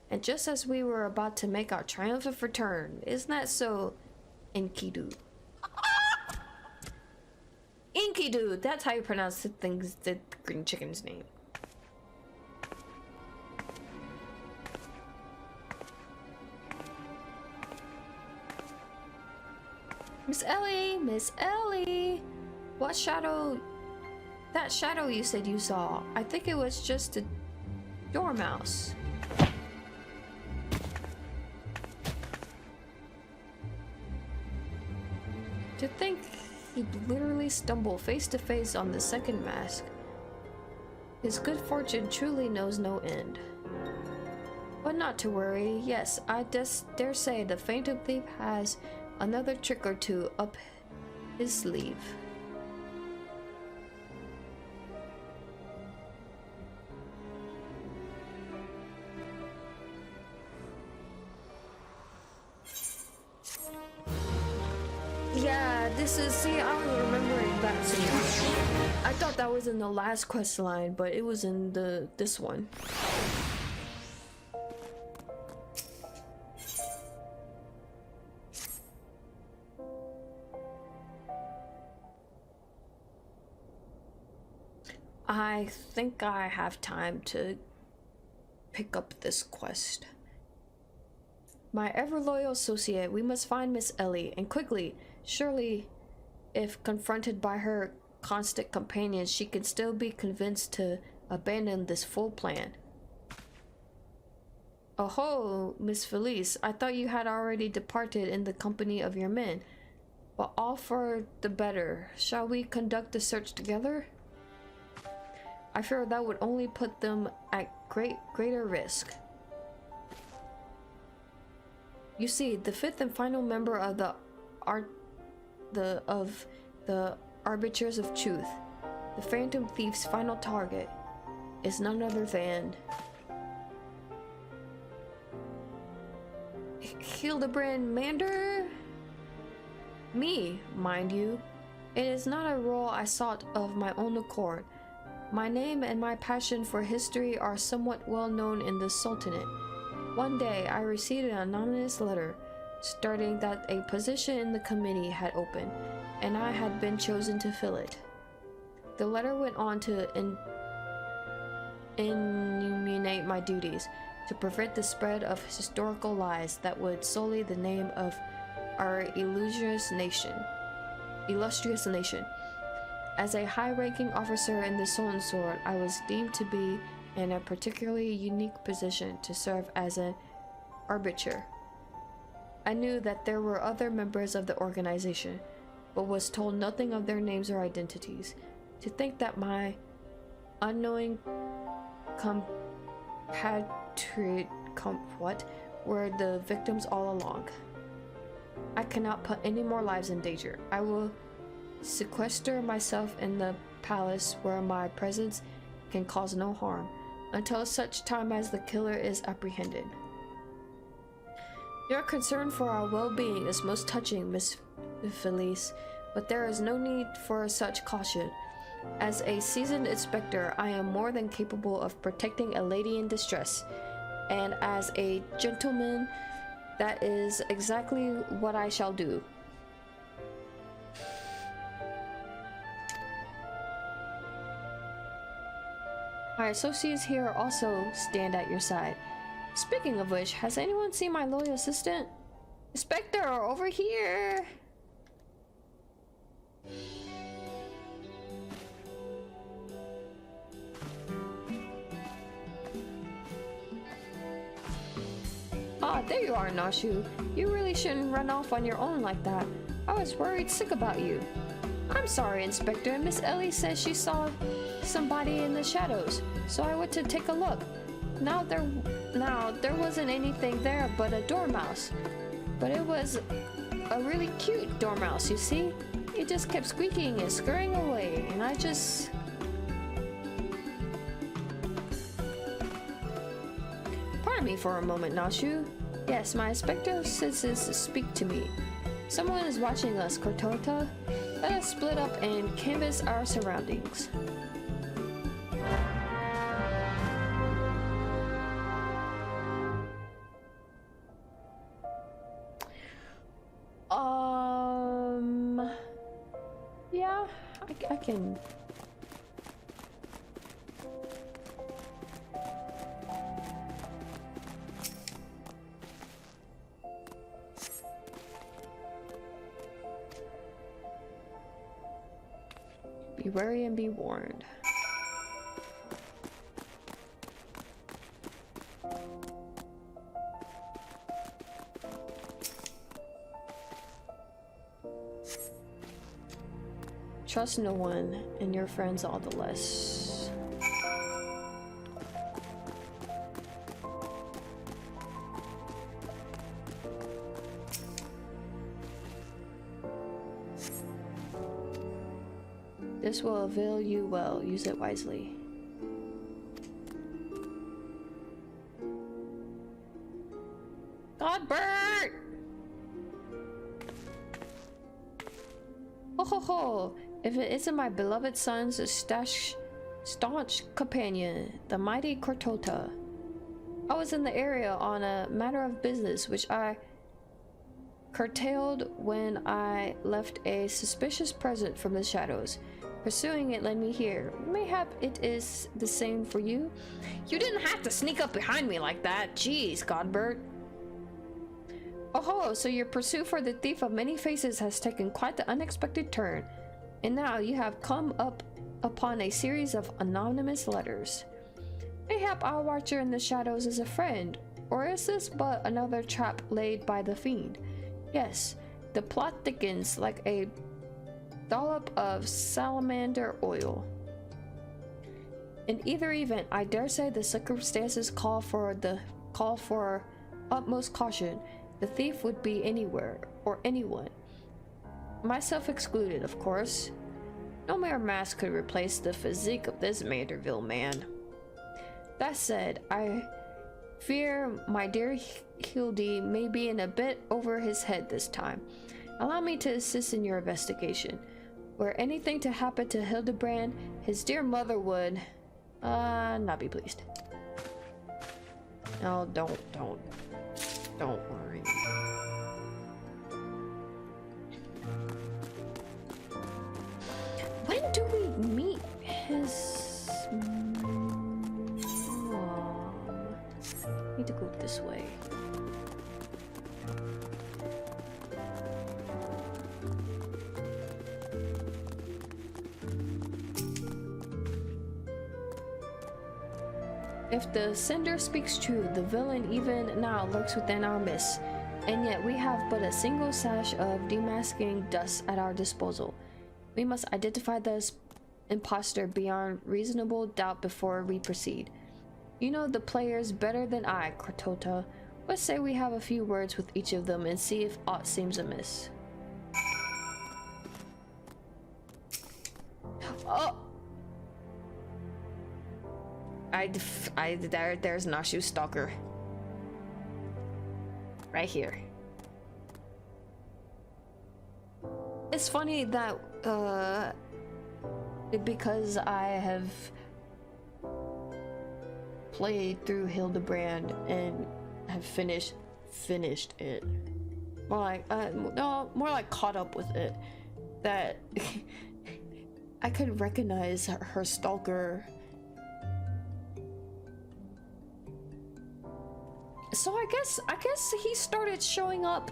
And just as we were about to make our triumphant return, isn't that so, Enkidu? Enkidu, that's how you pronounce the green chicken's name. Miss Ellie, Miss Ellie, what shadow? That shadow you said you saw, I think it was just a dormouse. To think he'd literally stumble face to face on the second mask. His good fortune truly knows no end. But not to worry, yes, I just dare say the Phantom Thief has another trick or two up his sleeve. this is, see, I was remembering that scene. I thought that was in the last quest line, but it was in this one. I think I have time to pick up this quest. My ever-loyal associate, we must find Miss Ellie, and quickly. Surely, if confronted by her constant companions, she can still be convinced to abandon this full plan. Oh, Miss Felice, I thought you had already departed in the company of your men, but all for the better. Shall we conduct the search together? I fear that would only put them at greater risk. You see, the fifth and final member of the Arbiters of Truth, the Phantom Thief's final target, is none other than Hildibrand Mander? Me, mind you. It is not a role I sought of my own accord. My name and my passion for history are somewhat well known in the Sultanate. One day, I received an anonymous letter stating that a position in the committee had opened, and I had been chosen to fill it. The letter went on to enumerate my duties, to prevent the spread of historical lies that would sully the name of our illustrious nation. As a high-ranking officer in the Sultan's Sword, I was deemed to be in a particularly unique position to serve as an arbiter. I knew that there were other members of the organization, but was told nothing of their names or identities. To think that my unknowing were the victims all along. I cannot put any more lives in danger. I will sequester myself in the palace where my presence can cause no harm, until such time as the killer is apprehended. Your concern for our well-being is most touching, Miss Felice, but there is no need for such caution. As a seasoned inspector, I am more than capable of protecting a lady in distress, and as a gentleman, that is exactly what I shall do. My associates here also stand at your side. Speaking of which, has anyone seen my loyal assistant? Inspector, over here! Ah, there you are, Nashu. You really shouldn't run off on your own like that. I was worried sick about you. I'm sorry, Inspector. Miss Ellie says she saw somebody in the shadows, so I went to take a look. Now there wasn't anything there but a dormouse. But it was a really cute dormouse, you see? It just kept squeaking and scurrying away, and I just... Pardon me for a moment, Nashu. Yes, my inspector senses speak to me. Someone is watching us, Cortota. Let us split up and canvass our surroundings. Yeah, I can. Be wary and be warned. Trust no one, and your friends all the less. This will avail you well. Use it wisely. Godbert! ho ho! If it isn't my beloved son's staunch companion, the mighty Cortota. I was in the area on a matter of business which I curtailed when I left a suspicious present from the shadows. Pursuing it led me here. Mayhap it is the same for you? You didn't have to sneak up behind me like that. Jeez, Godbert. Oh, so your pursuit for the thief of many faces has taken quite the unexpected turn, and now you have come upon a series of anonymous letters. Mayhap our watcher in the shadows is a friend, or is this but another trap laid by the fiend? Yes, the plot thickens like a dollop of salamander oil. In either event, I dare say the circumstances call for utmost caution. The thief would be anywhere or anyone, myself excluded, of course. No mere mask could replace the physique of this Manderville man. That said, I fear my dear Hildi may be in a bit over his head this time. Allow me to assist in your investigation. Were anything to happen to Hildibrand, his dear mother would not be pleased. No, don't worry. When do we meet his mom? Need to go this way. If the sender speaks true, the villain even now lurks within our midst, and yet we have but a single sash of demasking dust at our disposal. We must identify the imposter beyond reasonable doubt before we proceed. You know the players better than I, Cortota. Let's say we have a few words with each of them and see if aught seems amiss. Oh! There's Nashu Stalker. Right here. It's funny that, because I have played through Hildibrand and have finished it. More like, no, more like caught up with it. That I could recognize her stalker. So I guess he started showing up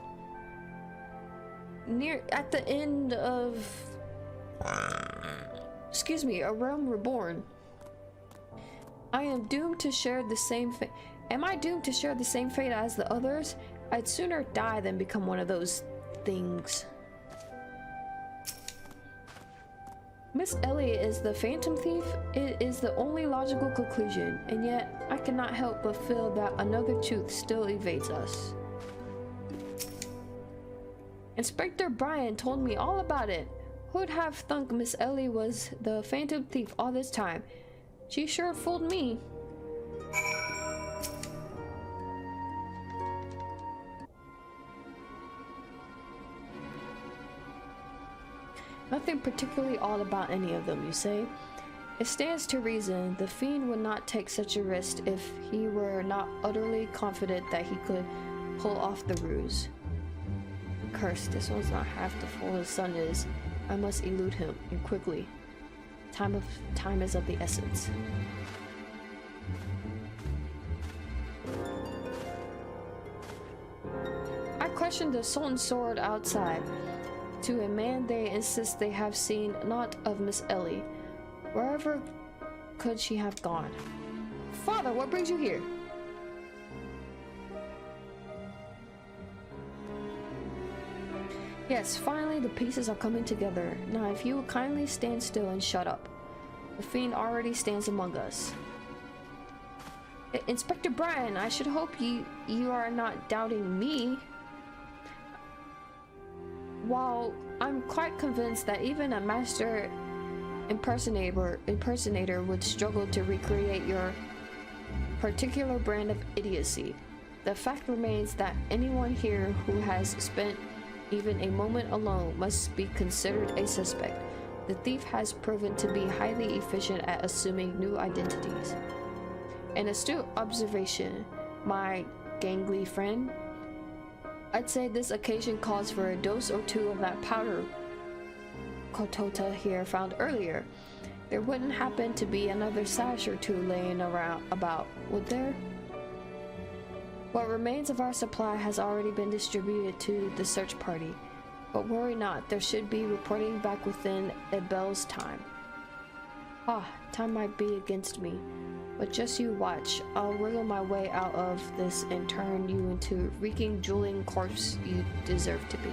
at the end of, excuse me, A Realm Reborn. I am doomed to share the same fate. Am I doomed to share the same fate as the others? I'd sooner die than become one of those things. Miss Ellie is the phantom thief? It is the only logical conclusion, and yet I cannot help but feel that another truth still evades us. Inspector Brian told me all about it. Who'd have thunk Miss Ellie was the phantom thief all this time? She sure fooled me. Nothing particularly odd about any of them, you say? It stands to reason the fiend would not take such a risk if he were not utterly confident that he could pull off the ruse. Curse, this one's not half the fool his son is. I must elude him, and quickly. Time is of the essence. I questioned the Sultan's sword outside. To a man they insist they have seen naught of Miss Ellie. Wherever could she have gone? Father, what brings you here? Yes, finally the pieces are coming together. Now if you will kindly stand still and shut up. The fiend already stands among us. Inspector Brian, I should hope you are not doubting me. While I'm quite convinced that even a master impersonator would struggle to recreate your particular brand of idiocy, the fact remains that anyone here who has spent even a moment alone must be considered a suspect. The thief has proven to be highly efficient at assuming new identities. An astute observation, my gangly friend. I'd say this occasion calls for a dose or two of that powder Kotota here found earlier. There wouldn't happen to be another sash or two laying around about, would there? What remains of our supply has already been distributed to the search party. But worry not, there should be reporting back within a bell's time. Ah, time might be against me. But just you watch. I'll wriggle my way out of this and turn you into reeking, drooling corpse you deserve to be.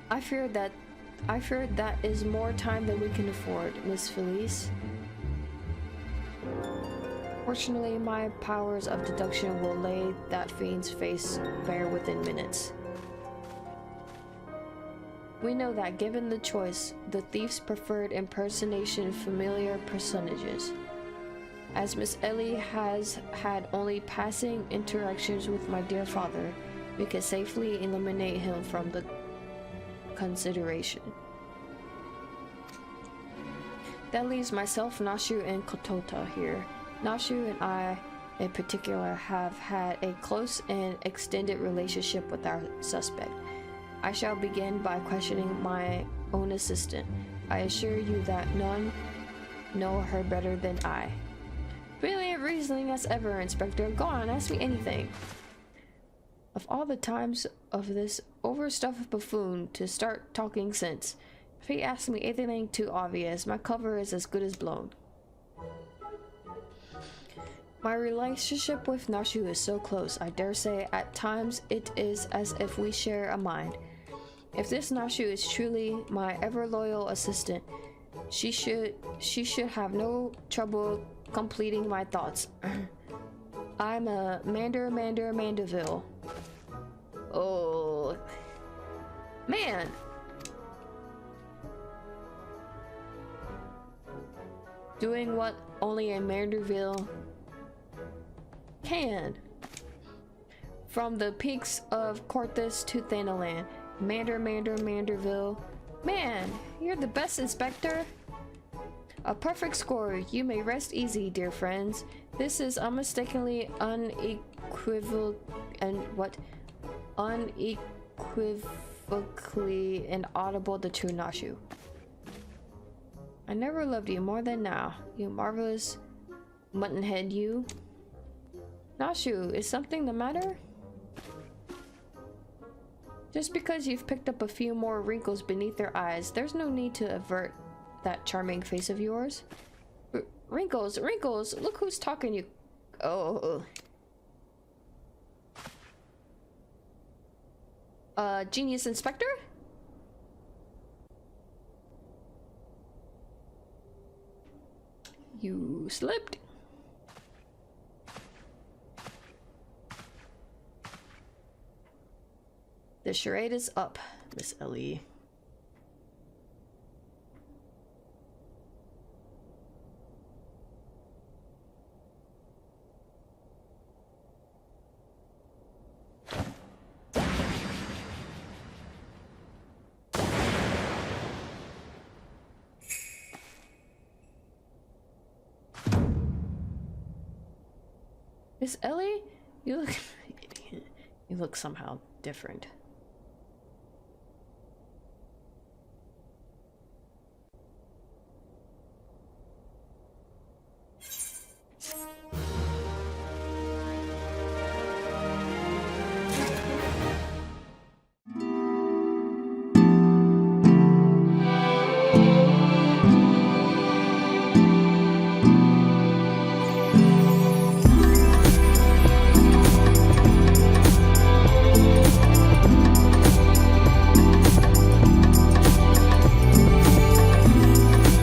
I fear that is more time than we can afford, Miss Felice. Fortunately, my powers of deduction will lay that fiend's face bare within minutes. We know that, given the choice, the thief's preferred impersonation familiar personages. As Miss Ellie has had only passing interactions with my dear father, we can safely eliminate him from the consideration. That leaves myself, Nashu, and Kotota here. Nashu and I, in particular, have had a close and extended relationship with our suspect. I shall begin by questioning my own assistant. I assure you that none know her better than I. Brilliant reasoning as ever, Inspector. Go on, ask me anything. Of all the times of this overstuffed buffoon to start talking sense, if he asks me anything too obvious, my cover is as good as blown. My relationship with Nashu is so close, I dare say at times it is as if we share a mind. If this Nashu is truly my ever-loyal assistant, she should have no trouble completing my thoughts. I'm a Mandeville. Oh, man. Doing what only a Mandeville can. From the peaks of Cortez to Thanalan, Manderville. Man, you're the best, Inspector. A perfect score. You may rest easy, dear friends. This is unmistakably unequivocally and audible the true Nashu. I never loved you more than now, you marvelous muttonhead, you. Nashu, is something the matter? Just because you've picked up a few more wrinkles beneath your eyes, there's no need to avert that charming face of yours. Wrinkles, look who's talking, you. Oh. Genius Inspector? You slipped. The charade is up, Miss Ellie. Miss Ellie, you look somehow different.